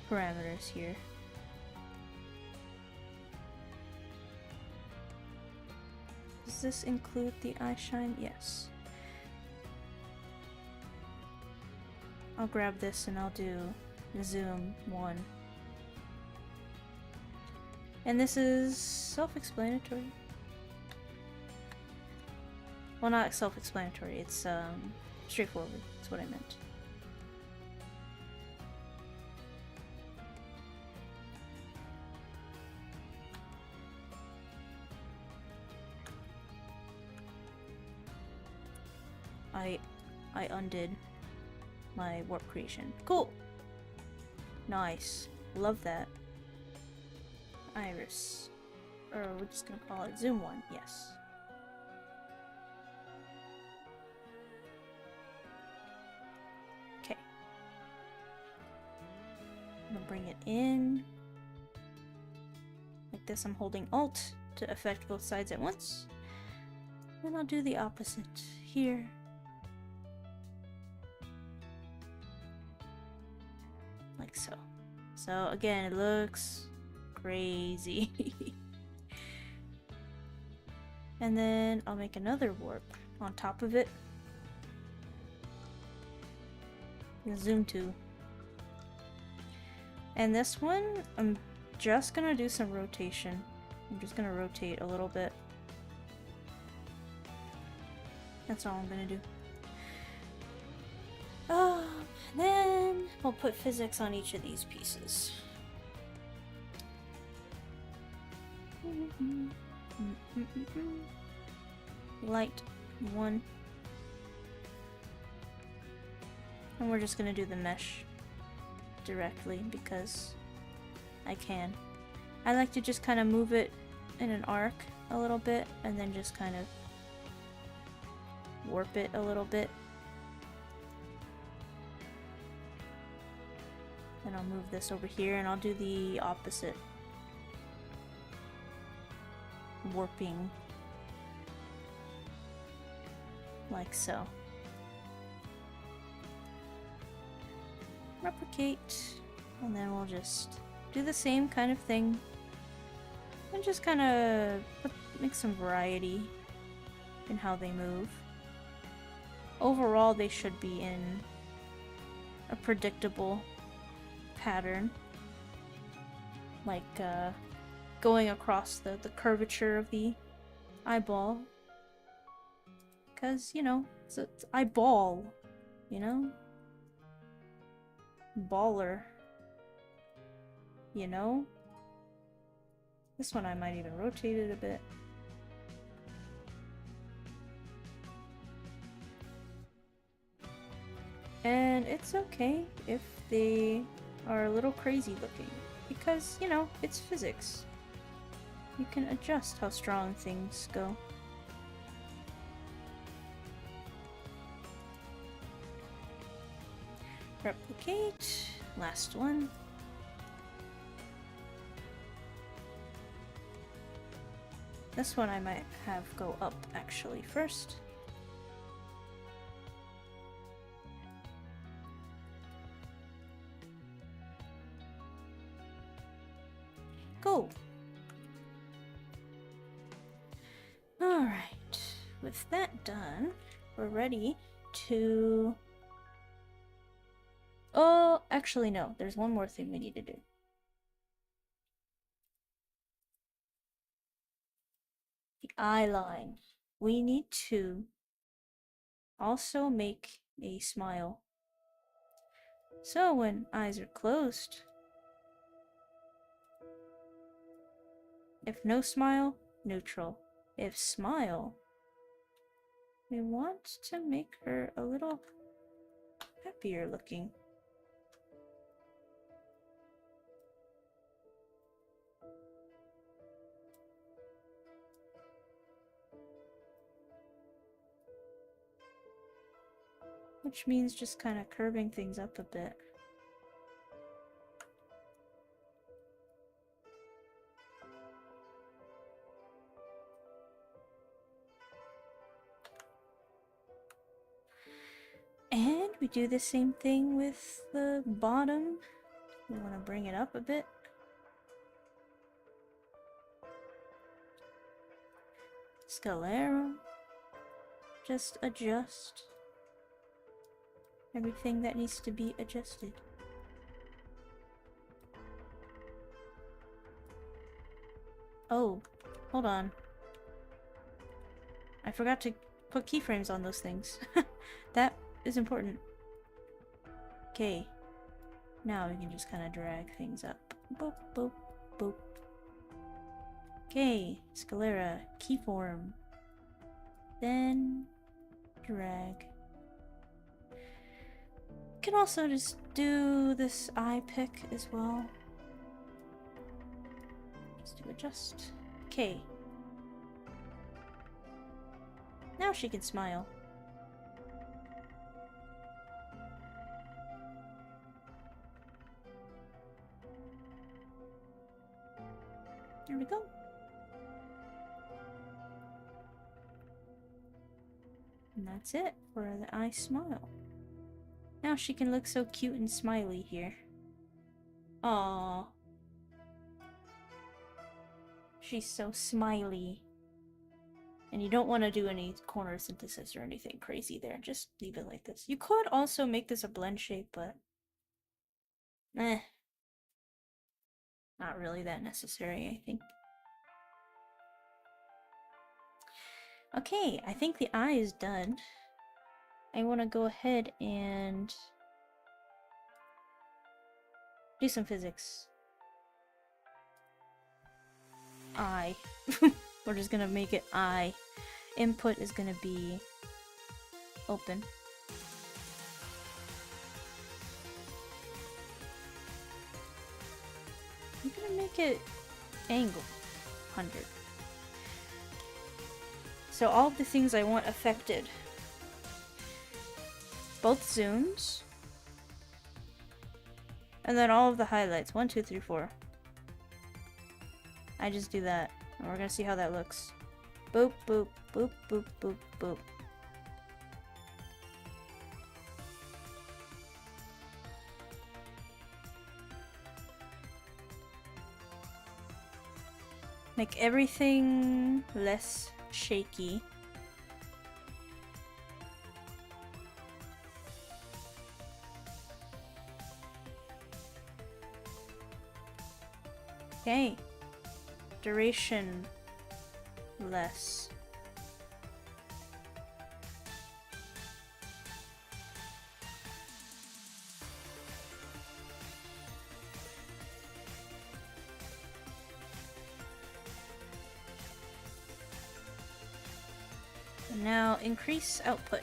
parameters here. Does this include the eye shine? Yes. I'll grab this and I'll do zoom 1. And this is self-explanatory. Well, not self-explanatory, it's straightforward. That's what I meant. I undid my warp creation. Cool! Nice. Love that. Iris. Or we're just gonna call it zoom 1, yes. Okay. I'm gonna bring it in. Like this, I'm holding Alt to affect both sides at once. And I'll do the opposite here. Like so. So again, it looks crazy. And then I'll make another warp on top of it. And zoom 2. And this one, I'm just gonna do some rotation. I'm just gonna rotate a little bit. That's all I'm gonna do. Then we'll put physics on each of these pieces. Light 1. And we're just gonna do the mesh directly because I can. I like to just kind of move it in an arc a little bit and then just kind of warp it a little bit. Then I'll move this over here and I'll do the opposite warping, like so. Replicate, and then we'll just do the same kind of thing and just kind of make some variety in how they move. Overall, they should be in a predictable pattern, like going across the curvature of the eyeball, because, you know, it's eyeball, you know? Baller, you know? This one I might even rotate it a bit. And it's okay if they are a little crazy looking, because, you know, it's physics. You can adjust how strong things go. Replicate. Last one. This one I might have go up actually first. go. Alright, with that done, we're ready to... Oh, actually no, there's one more thing we need to do. The eye line. We need to also make a smile. So when eyes are closed, if no smile, neutral. If smile, we want to make her a little happier looking. Which means just kind of curving things up a bit. And we do the same thing with the bottom. We want to bring it up a bit. Scalera. Just adjust everything that needs to be adjusted. Oh, hold on. I forgot to put keyframes on those things. That is important. Okay. Now we can just kind of drag things up. Boop, boop, boop. Okay, scalera, keyform. Then drag. Can also just do this eye pick as well. Just to adjust. Okay. Now she can smile. There we go. And that's it for the eye smile. Now she can look so cute and smiley here. Aww. She's so smiley. And you don't want to do any corner synthesis or anything crazy there. Just leave it like this. You could also make this a blend shape, but... eh. Not really that necessary, I think. Okay, I think the eye is done. I want to go ahead and do some physics. Eye. We're just gonna make it eye. Input is gonna be open. I'm gonna make it angle 100. So all of the things I want affected. Both zooms. And then all of the highlights. 1, 2, 3, 4. I just do that. And we're gonna see how that looks. Boop, boop, boop, boop, boop, boop. Make everything less shaky. Okay. Duration less. And now increase output.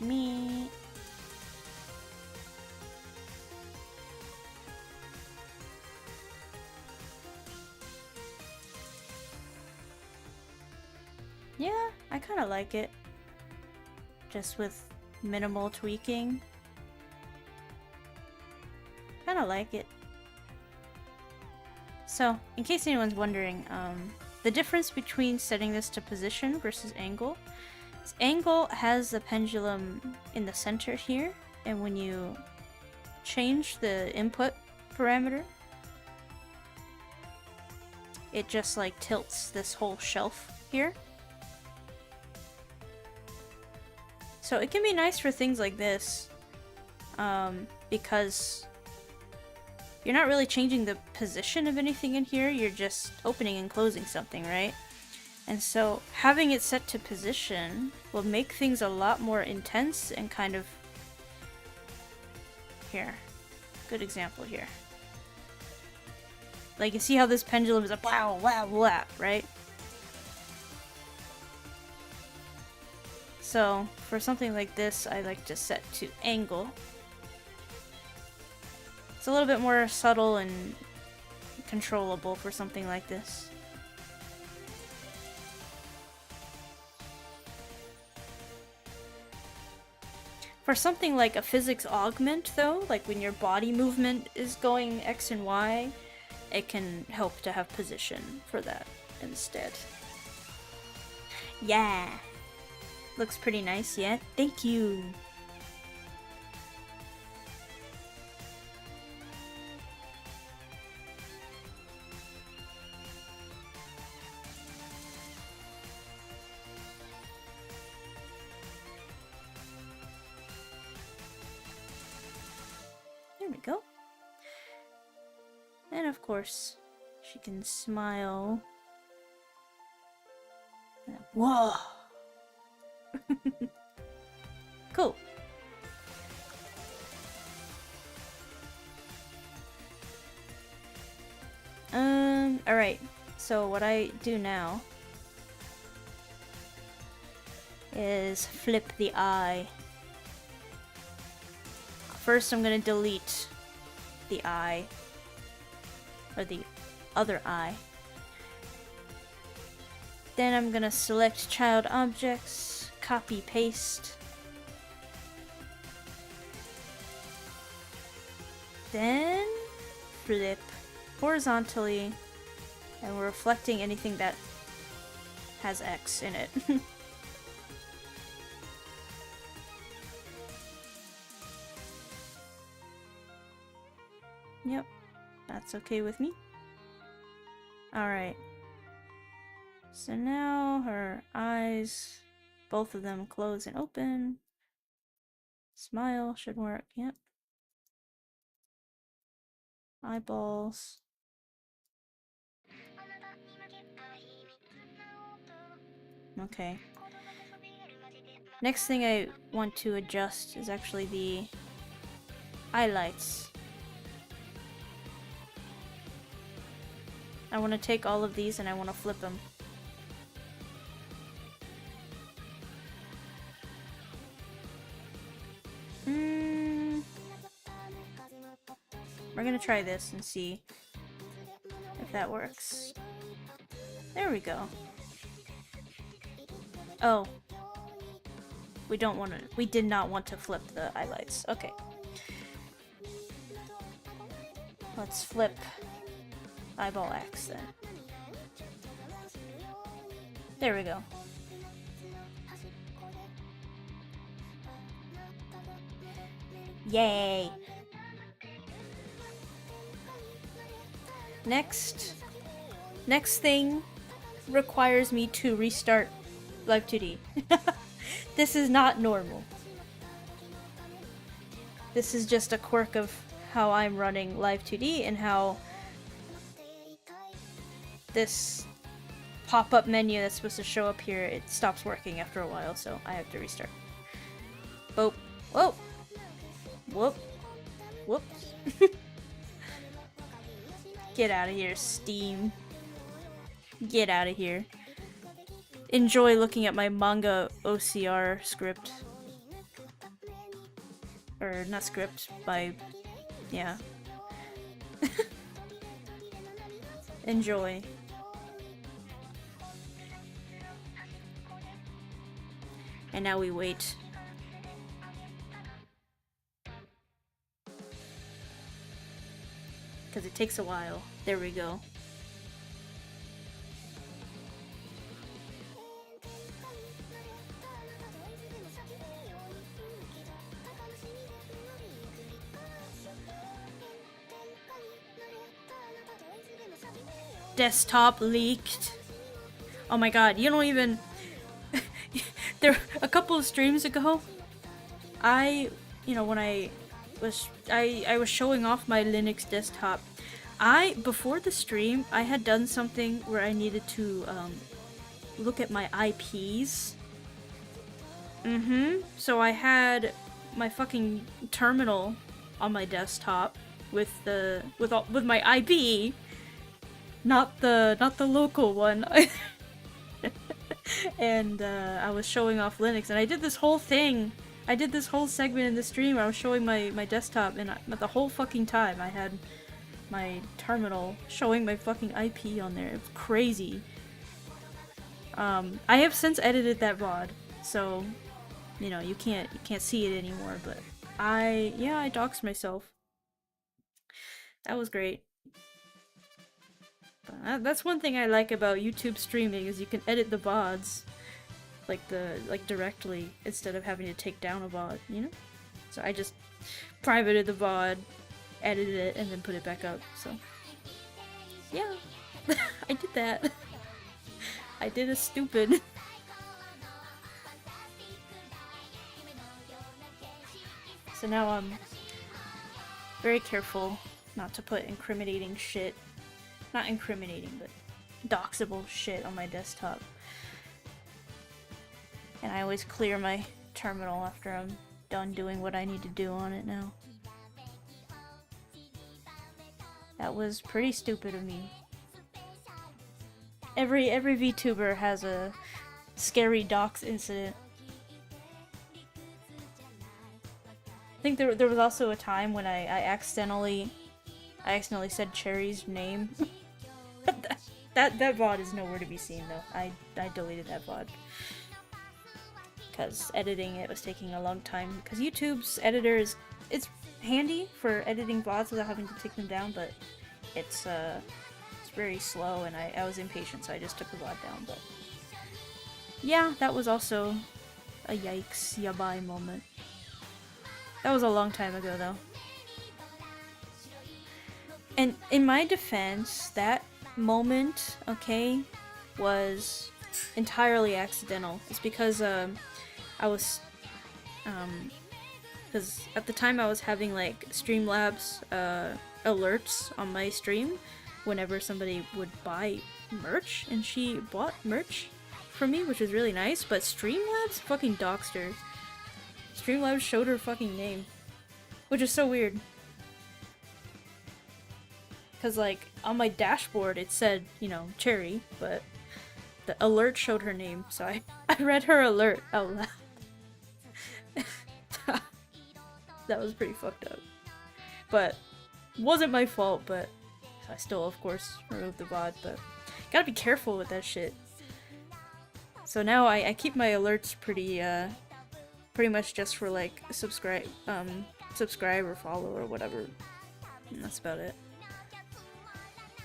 Me. Yeah, I kind of like it. just with minimal tweaking. Kinda like it. So, in case anyone's wondering, the difference between setting this to position versus angle is angle has the pendulum in the center here, and when you change the input parameter, it just like tilts this whole shelf here. So it can be nice for things like this, because you're not really changing the position of anything in here, you're just opening and closing something, right? And so having it set to position will make things a lot more intense and kind of... Here. Good example here. Like, you see how this pendulum is a blah, blah, blah, right? So, for something like this, I like to set to angle. It's a little bit more subtle and controllable for something like this. For something like a physics augment, though, like when your body movement is going X and Y, it can help to have position for that instead. Yeah! Looks pretty nice, yeah? Thank you! There we go. And of course, she can smile. Whoa! Cool. Alright. So what I do now is flip the eye. First I'm gonna delete the eye. Or the other eye. Then I'm gonna select child objects, copy paste. Then flip horizontally, and we're reflecting anything that has X in it. Yep, that's okay with me. Alright. So now her eyes, both of them close and open. Smile should work, yep. Eyeballs. Okay. Next thing I want to adjust is actually the highlights. I want to take all of these and I want to flip them. We're gonna try this and see if that works. There we go. Oh. We did not want to flip the highlights. Okay. Let's flip eyeball X then. There we go. Yay! Next thing requires me to restart Live2D. This is not normal. This is just a quirk of how I'm running Live2D and how this pop-up menu that's supposed to show up here, it stops working after a while, so I have to restart. Boop. Whoa! Whoop. Whoops. Get out of here, Steam. Get out of here. Enjoy looking at my manga OCR script. Or not script, yeah. Enjoy. And now we wait because it takes a while. There we go. Desktop leaked. Oh my god, you don't even... There, a couple of streams ago, when I was showing off my Linux desktop, before the stream, I had done something where I needed to, look at my IPs. So I had my fucking terminal on my desktop with my IP, not the local one. And I was showing off Linux, and I did this whole thing. I did this whole segment in the stream where I was showing my desktop, and the whole fucking time I had my terminal showing my fucking IP on there. It's crazy. I have since edited that VOD, so you can't see it anymore. But I doxed myself. That was great. That's one thing I like about YouTube streaming, is you can edit the VODs like directly instead of having to take down a VOD, So I just privated the VOD, edited it, and then put it back up. So yeah, I did that. I did a stupid. So now I'm very careful not to put incriminating shit. Not incriminating, but doxable shit on my desktop. And I always clear my terminal after I'm done doing what I need to do on it now. That was pretty stupid of me. Every VTuber has a scary dox incident. I think there was also a time when I accidentally said Cherry's name. that VOD is nowhere to be seen though. I deleted that VOD. Because editing it was taking a long time. Because YouTube's editor it's handy for editing VODs without having to take them down, but it's very slow, and I was impatient, so I just took the VOD down. But yeah, that was also a yikes, yabai moment. That was a long time ago though. And in my defense, that moment, okay, was entirely accidental. It's because because at the time I was having like Streamlabs alerts on my stream whenever somebody would buy merch, and she bought merch from me, which was really nice, but Streamlabs fucking doxed her. Streamlabs showed her fucking name, which is so weird. Because, like, on my dashboard it said, Cherry, but the alert showed her name, so I read her alert out loud. That was pretty fucked up. But, wasn't my fault, but I still, of course, removed the VOD, but gotta be careful with that shit. So now I keep my alerts pretty much just for, like, subscribe or follow or whatever. And that's about it.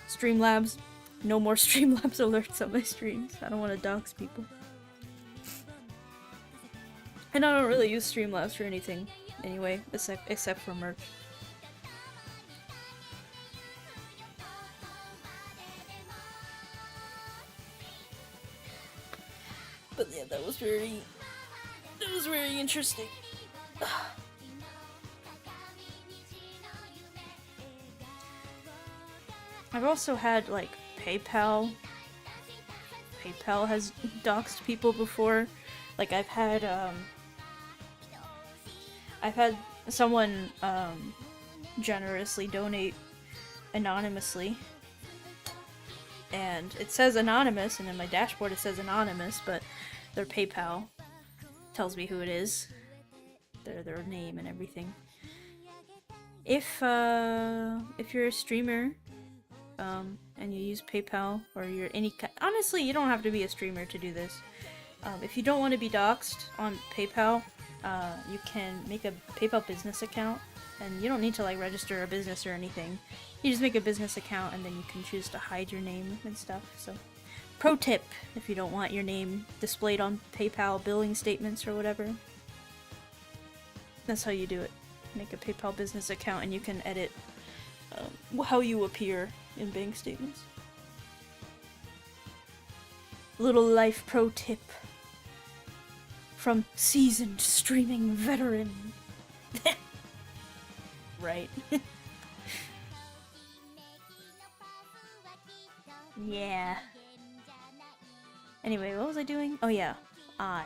Streamlabs. No more Streamlabs alerts on my streams. I don't want to dox people. And I don't really use Streamlabs for anything anyway, except for merch. But yeah, that was very interesting. I've also had, like, PayPal. PayPal has doxed people before. Like, I've had someone, generously donate anonymously. And it says anonymous, and in my dashboard it says anonymous, but their PayPal tells me who it is. Their name and everything. If you're a streamer, and you use PayPal, or you're honestly, you don't have to be a streamer to do this. If you don't want to be doxed on PayPal, you can make a PayPal business account, and you don't need to, like, register a business or anything. You just make a business account and then you can choose to hide your name and stuff. So, pro tip, if you don't want your name displayed on PayPal billing statements or whatever. That's how you do it. Make a PayPal business account and you can edit how you appear in bank statements. Little life pro tip from seasoned streaming veteran. Right. Yeah. Anyway, what was I doing? Oh yeah, I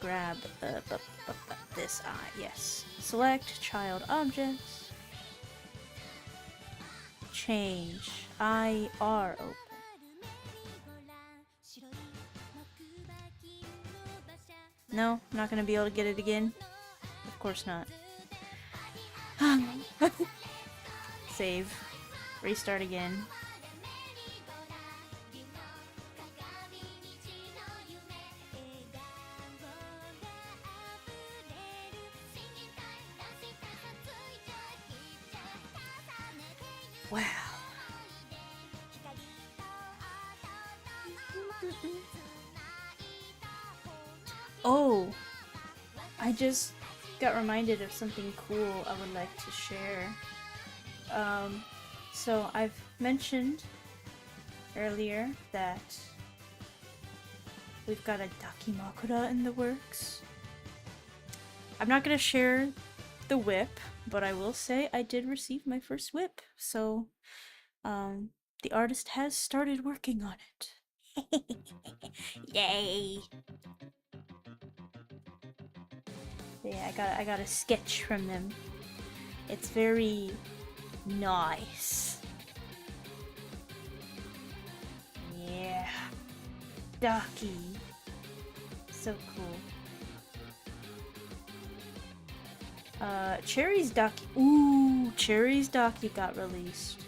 grab this eye, yes. Select child objects. Change IR open. No, I'm not gonna be able to get it again. Of course not. Save. Restart again. Wow. Oh, I just got reminded of something cool I would like to share. So I've mentioned earlier that we've got a dakimakura in the works. I'm not gonna share the whip, but I will say I did receive my first whip, so the artist has started working on it. Yay! Yeah, I got a sketch from them. It's very nice. Yeah. Daki. So cool. Cherry's Daki. Ooh, Cherry's Daki got released.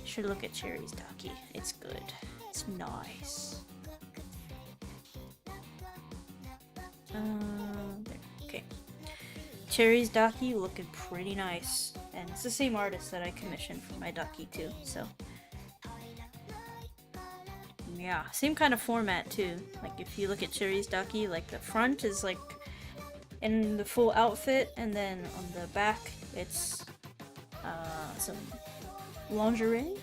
Should look at Cherry's Daki. It's good. It's nice. There. Okay. Cherry's Daki looking pretty nice. And it's the same artist that I commissioned for my Daki too, so. Yeah, same kind of format too. Like if you look at Cherry's Daki, like the front is like in the full outfit, and then on the back it's some lingerie.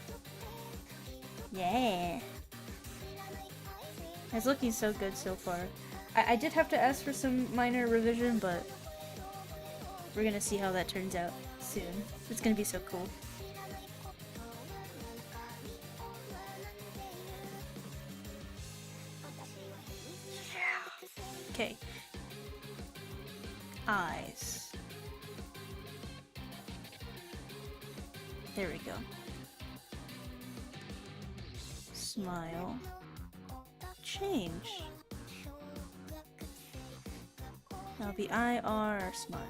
Yeah. It's looking so good so far. I did have to ask for some minor revision, but we're gonna see how that turns out soon. It's gonna be so cool. Okay. Eyes. There we go. Smile. Change. Now be IR smile.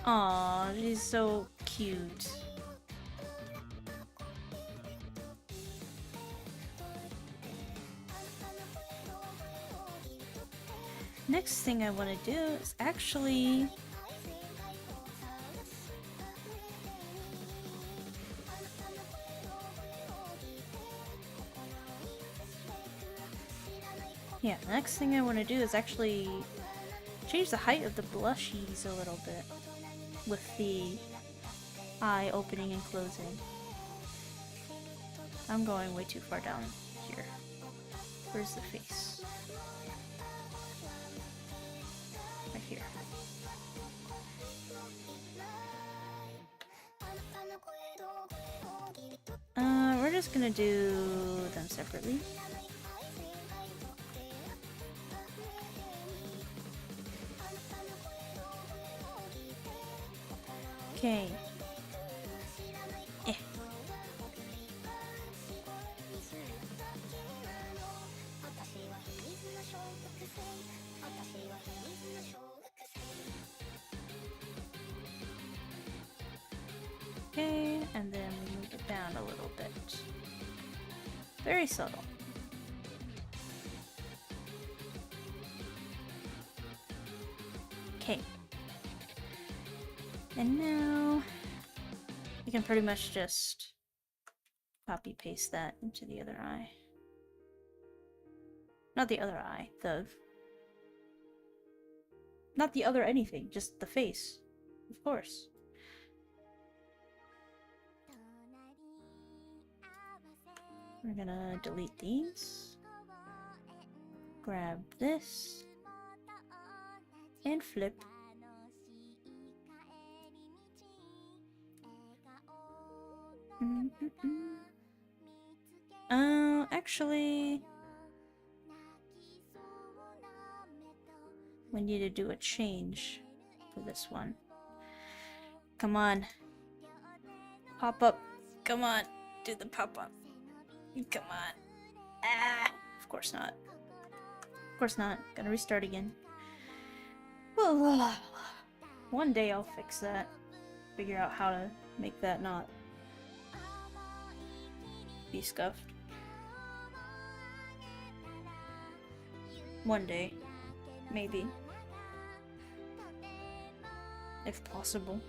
Aw, she's so cute. Next thing I want to do is actually next thing I want to do is actually change the height of the blushies a little bit with the eye opening and closing. I'm going way too far down here. Where's the face? Right here. We're just gonna do them separately. Okay. Okay, and then we move it down a little bit. Very subtle. Okay. And now we can pretty much just copy paste that into the other eye. Not the other eye, not the other anything, just the face. Of course. We're gonna delete these. Grab this. And flip. Actually, we need to do a change for this one. Come on. Pop up. Come on. Do the pop up. Come on. Ah! Of course not. Of course not. Gotta restart again. One day I'll fix that. Figure out how to make that not be scuffed. One day. Maybe. If possible.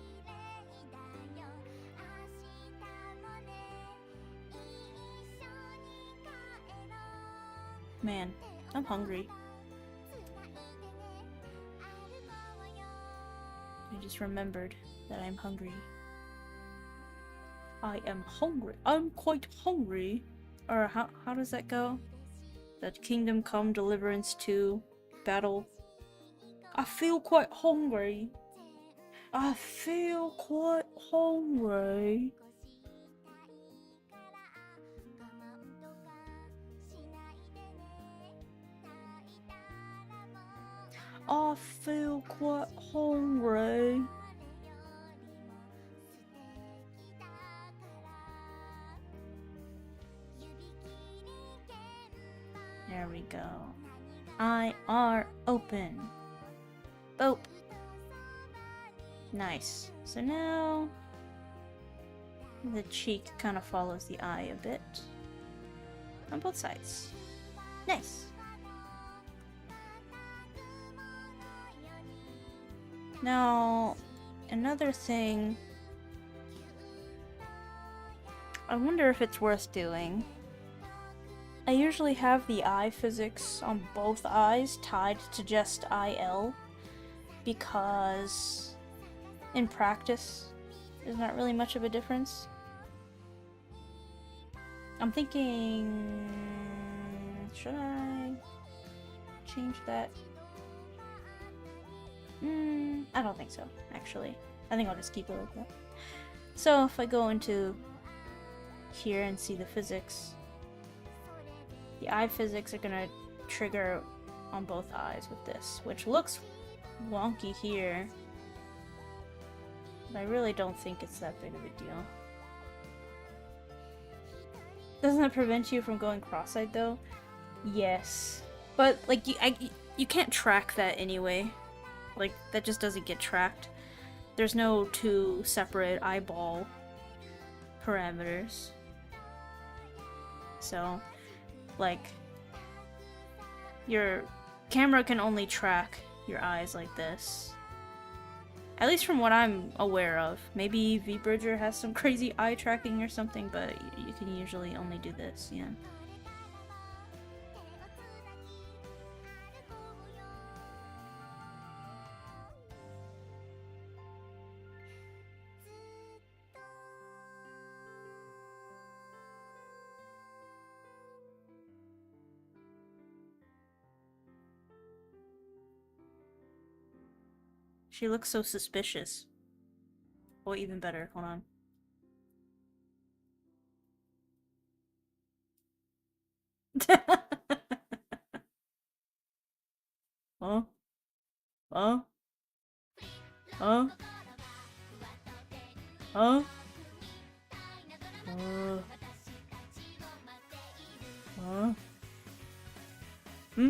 Man, I'm hungry. I just remembered that I'm hungry. I am hungry. I'm quite hungry. Or how does that go? That Kingdom Come Deliverance 2 battle. I feel quite hungry. I feel quite hungry. I feel quite hungry. There we go. Eye are open. Boop. Nice. So now the cheek kind of follows the eye a bit on both sides. Nice. Now, another thing, I wonder if it's worth doing. I usually have the eye physics on both eyes tied to just IL because in practice there's not really much of a difference. I'm thinking, should I change that? I don't think so, actually. I think I'll just keep it like that. So if I go into here and see the physics, the eye physics are gonna trigger on both eyes with this, which looks wonky here, but I really don't think it's that big of a deal. Doesn't that prevent you from going cross-eyed though? Yes, but like you can't track that anyway. Like, that just doesn't get tracked. There's no two separate eyeball parameters. So, like, your camera can only track your eyes like this. At least from what I'm aware of. Maybe VBridger has some crazy eye tracking or something, but you can usually only do this, yeah. She looks so suspicious. Oh, even better. Hold on. Huh? Huh? Huh? Huh? Huh? Hmm?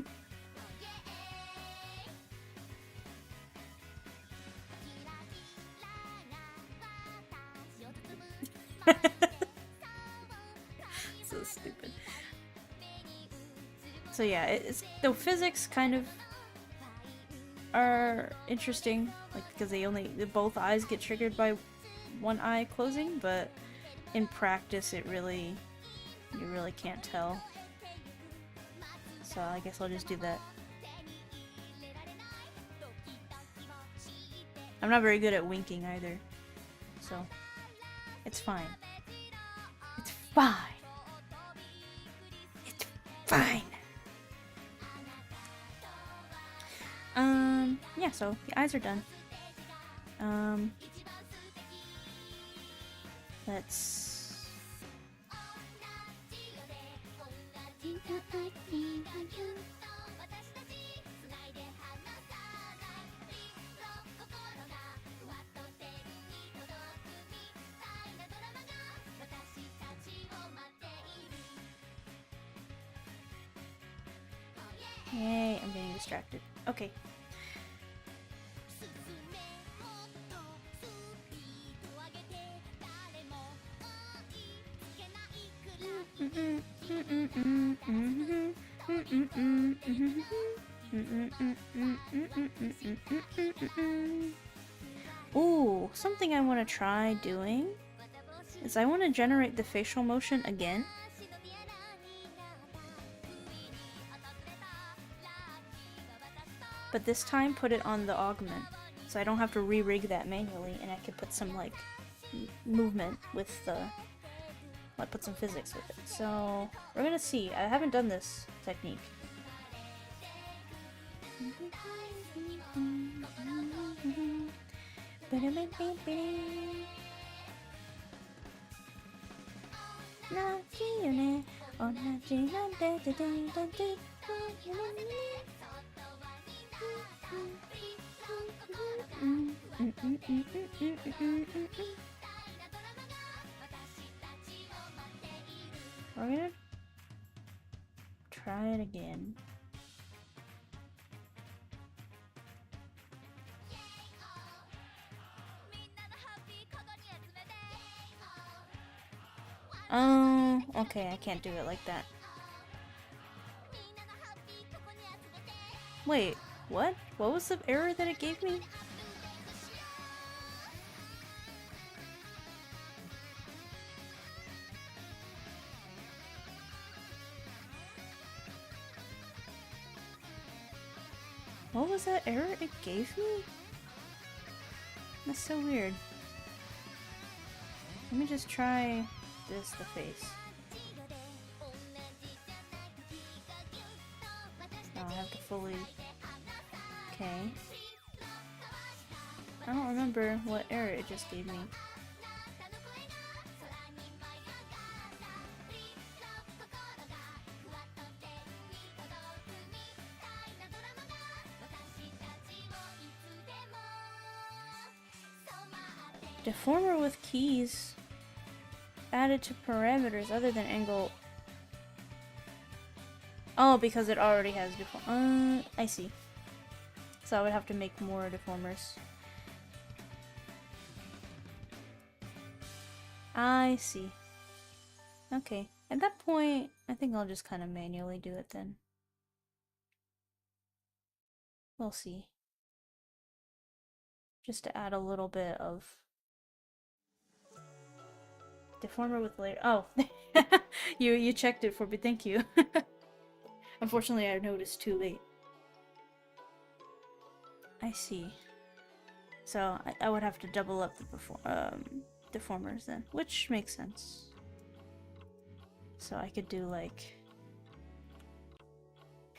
So yeah, the physics kind of are interesting, like because both eyes get triggered by one eye closing, but in practice you really can't tell. So I guess I'll just do that. I'm not very good at winking either, so it's fine. It's fine. It's fine. Yeah, so the eyes are done. Let's... Yay, I'm getting distracted. Okay. Ooh, something I want to try doing is I want to generate the facial motion again. But this time put it on the augment, so I don't have to re-rig that manually, and I can put some like movement with the... I'll put some physics with it. So we're gonna see. I haven't done this technique. We're gonna try it again. Oh, okay, I can't do it like that. Wait, what? What was the error that it gave me? What was that error it gave me? That's so weird. Let me just try the face. Now I have to fully... Okay. I don't remember what error it just gave me. Deformer with keys added to parameters other than angle. Oh, because it already has I see. So I would have to make more deformers. I see. Okay. At that point, I think I'll just kind of manually do it then. We'll see. Just to add a little bit of deformer with layer. Oh, you checked it for me. Thank you. Unfortunately, I noticed too late. I see. So I would have to double up the deformers then, which makes sense. So I could do like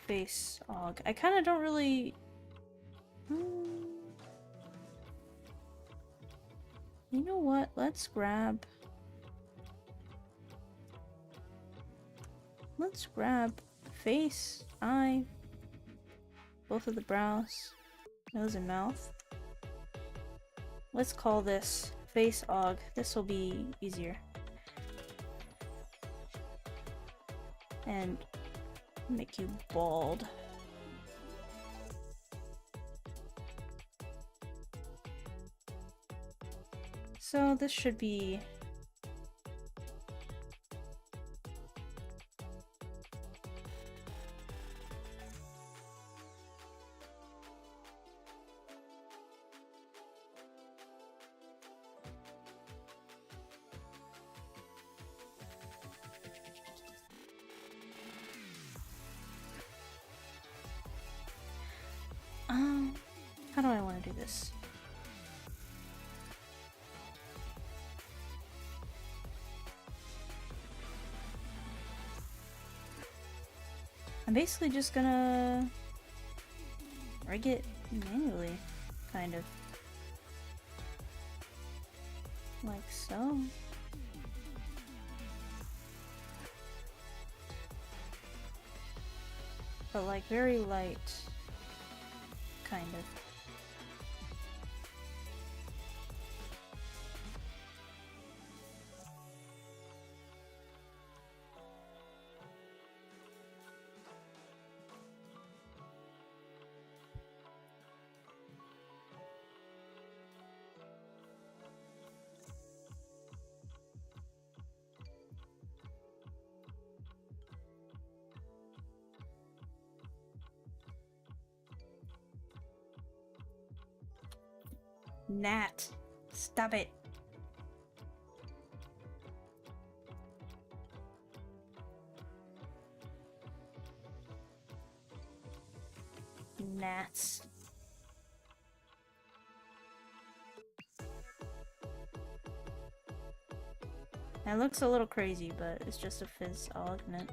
face aug. I kind of don't really. You know what? Let's grab face, eye, both of the brows, nose and mouth. Let's call this face aug. This will be easier. And make you bald. So this should be do this. I'm basically just gonna rig it manually, kind of. Like so. But like very light, kind of. Nat, stop it. Gnats. That looks a little crazy, but it's just a fizz augment.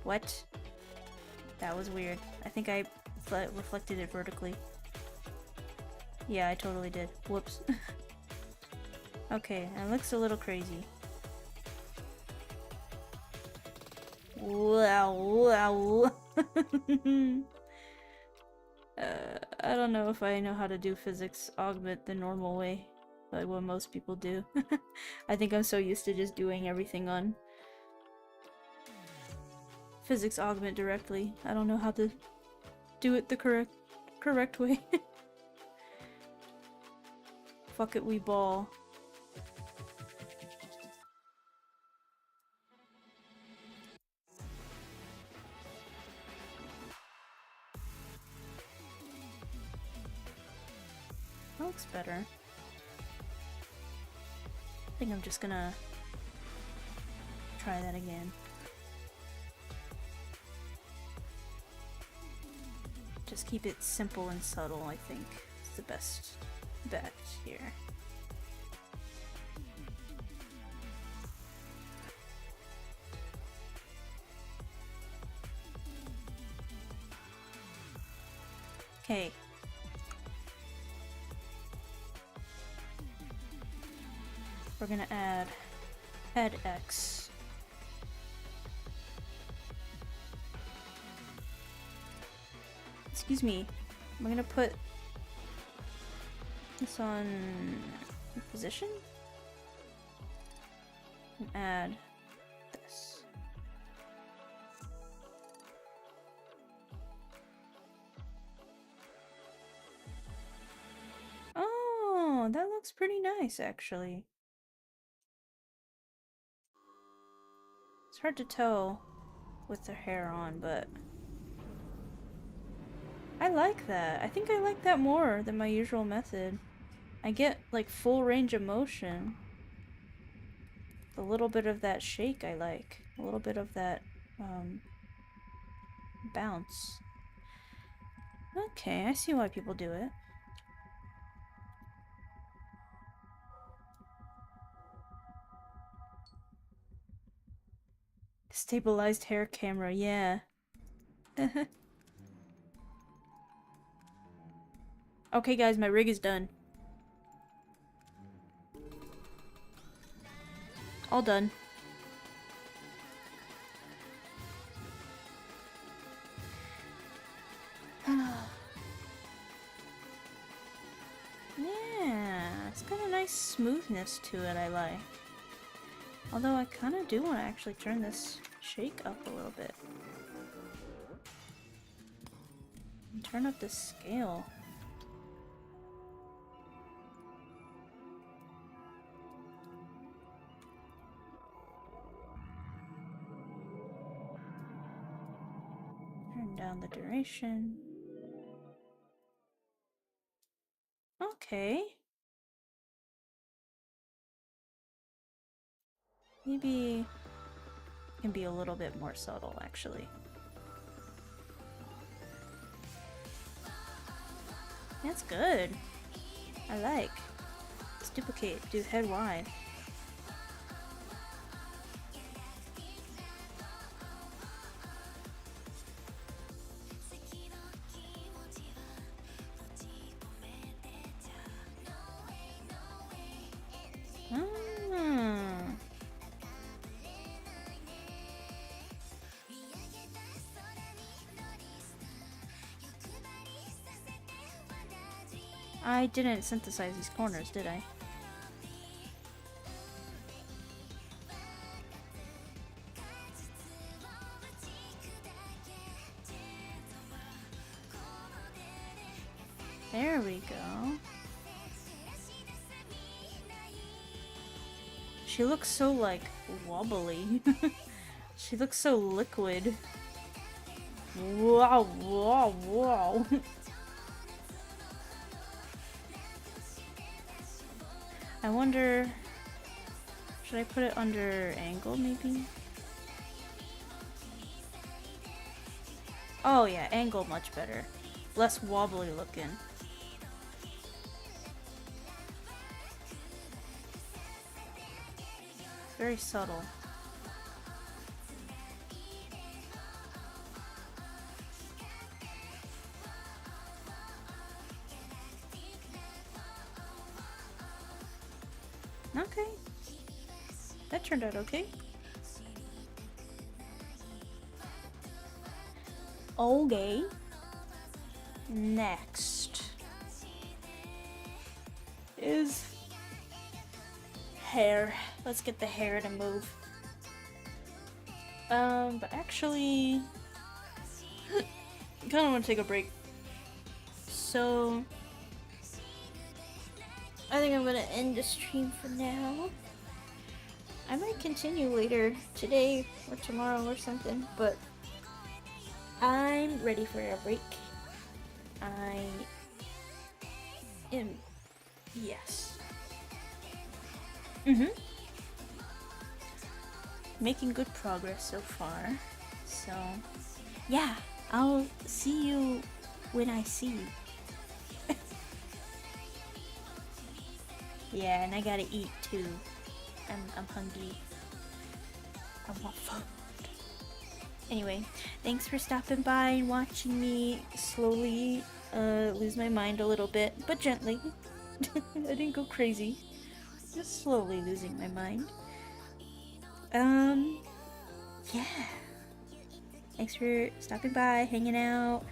What? That was weird. I think I reflected it vertically. Yeah, I totally did. Whoops. Okay, it looks a little crazy. Wow, wow. I don't know if I know how to do physics augment the normal way, like what most people do. I think I'm so used to just doing everything on physics augment directly. I don't know how to do it the correct way. Fuck it, we ball. That looks better. I think I'm just gonna try that again. Just keep it simple and subtle, I think. It's the best bet here. Okay. We're gonna add head X. Excuse me. I'm gonna put this on position and add this. Oh, that looks pretty nice, actually. It's hard to tell with the hair on, but I like that. I think I like that more than my usual method. I get like full range of motion. A little bit of that shake I like. A little bit of that bounce. Okay, I see why people do it. Stabilized hair camera, yeah. Okay guys, my rig is done. All done. Yeah, it's got a nice smoothness to it I like. Although I kind of do want to actually turn this shake up a little bit. And turn up the scale. Turn down the duration. Okay. Maybe it can be a little bit more subtle, actually. That's good. I like. Let's duplicate. Do head wide. I didn't synthesize these corners, did I? There we go. She looks so, like, wobbly. She looks so liquid. Wow, wow, wow. I wonder... should I put it under angle, maybe? Oh yeah, angle much better. Less wobbly looking. Very subtle. Okay. That turned out okay. Okay. Next is hair. Let's get the hair to move. But actually, I kind of want to take a break. So, I think I'm gonna end the stream for now. I might continue later today or tomorrow or something, but I'm ready for a break. I am, yes. Making good progress so far. So, yeah, I'll see you when I see you. Yeah, and I gotta eat too. I'm hungry. I want food. Anyway, thanks for stopping by and watching me slowly lose my mind a little bit, but gently. I didn't go crazy. Just slowly losing my mind. Yeah. Thanks for stopping by, hanging out,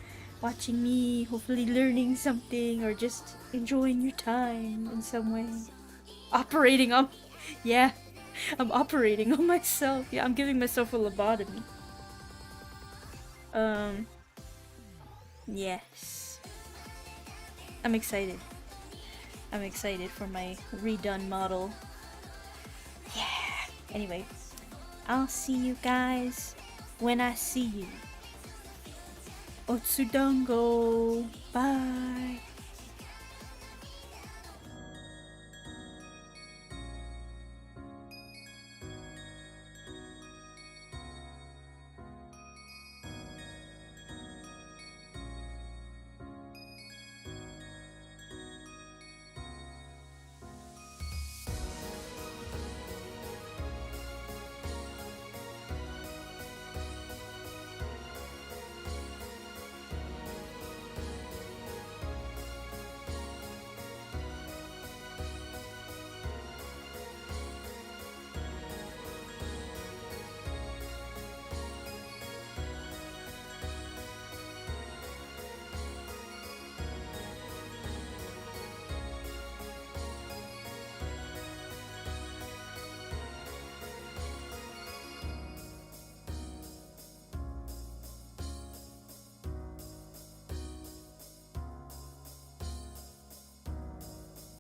watching me, hopefully learning something, or just enjoying your time in some way. Operating on... yeah, I'm operating on myself. Yeah, I'm giving myself a lobotomy. Yes. I'm excited. I'm excited for my redone model. Yeah. Anyway, I'll see you guys when I see you. Otsudango. Bye.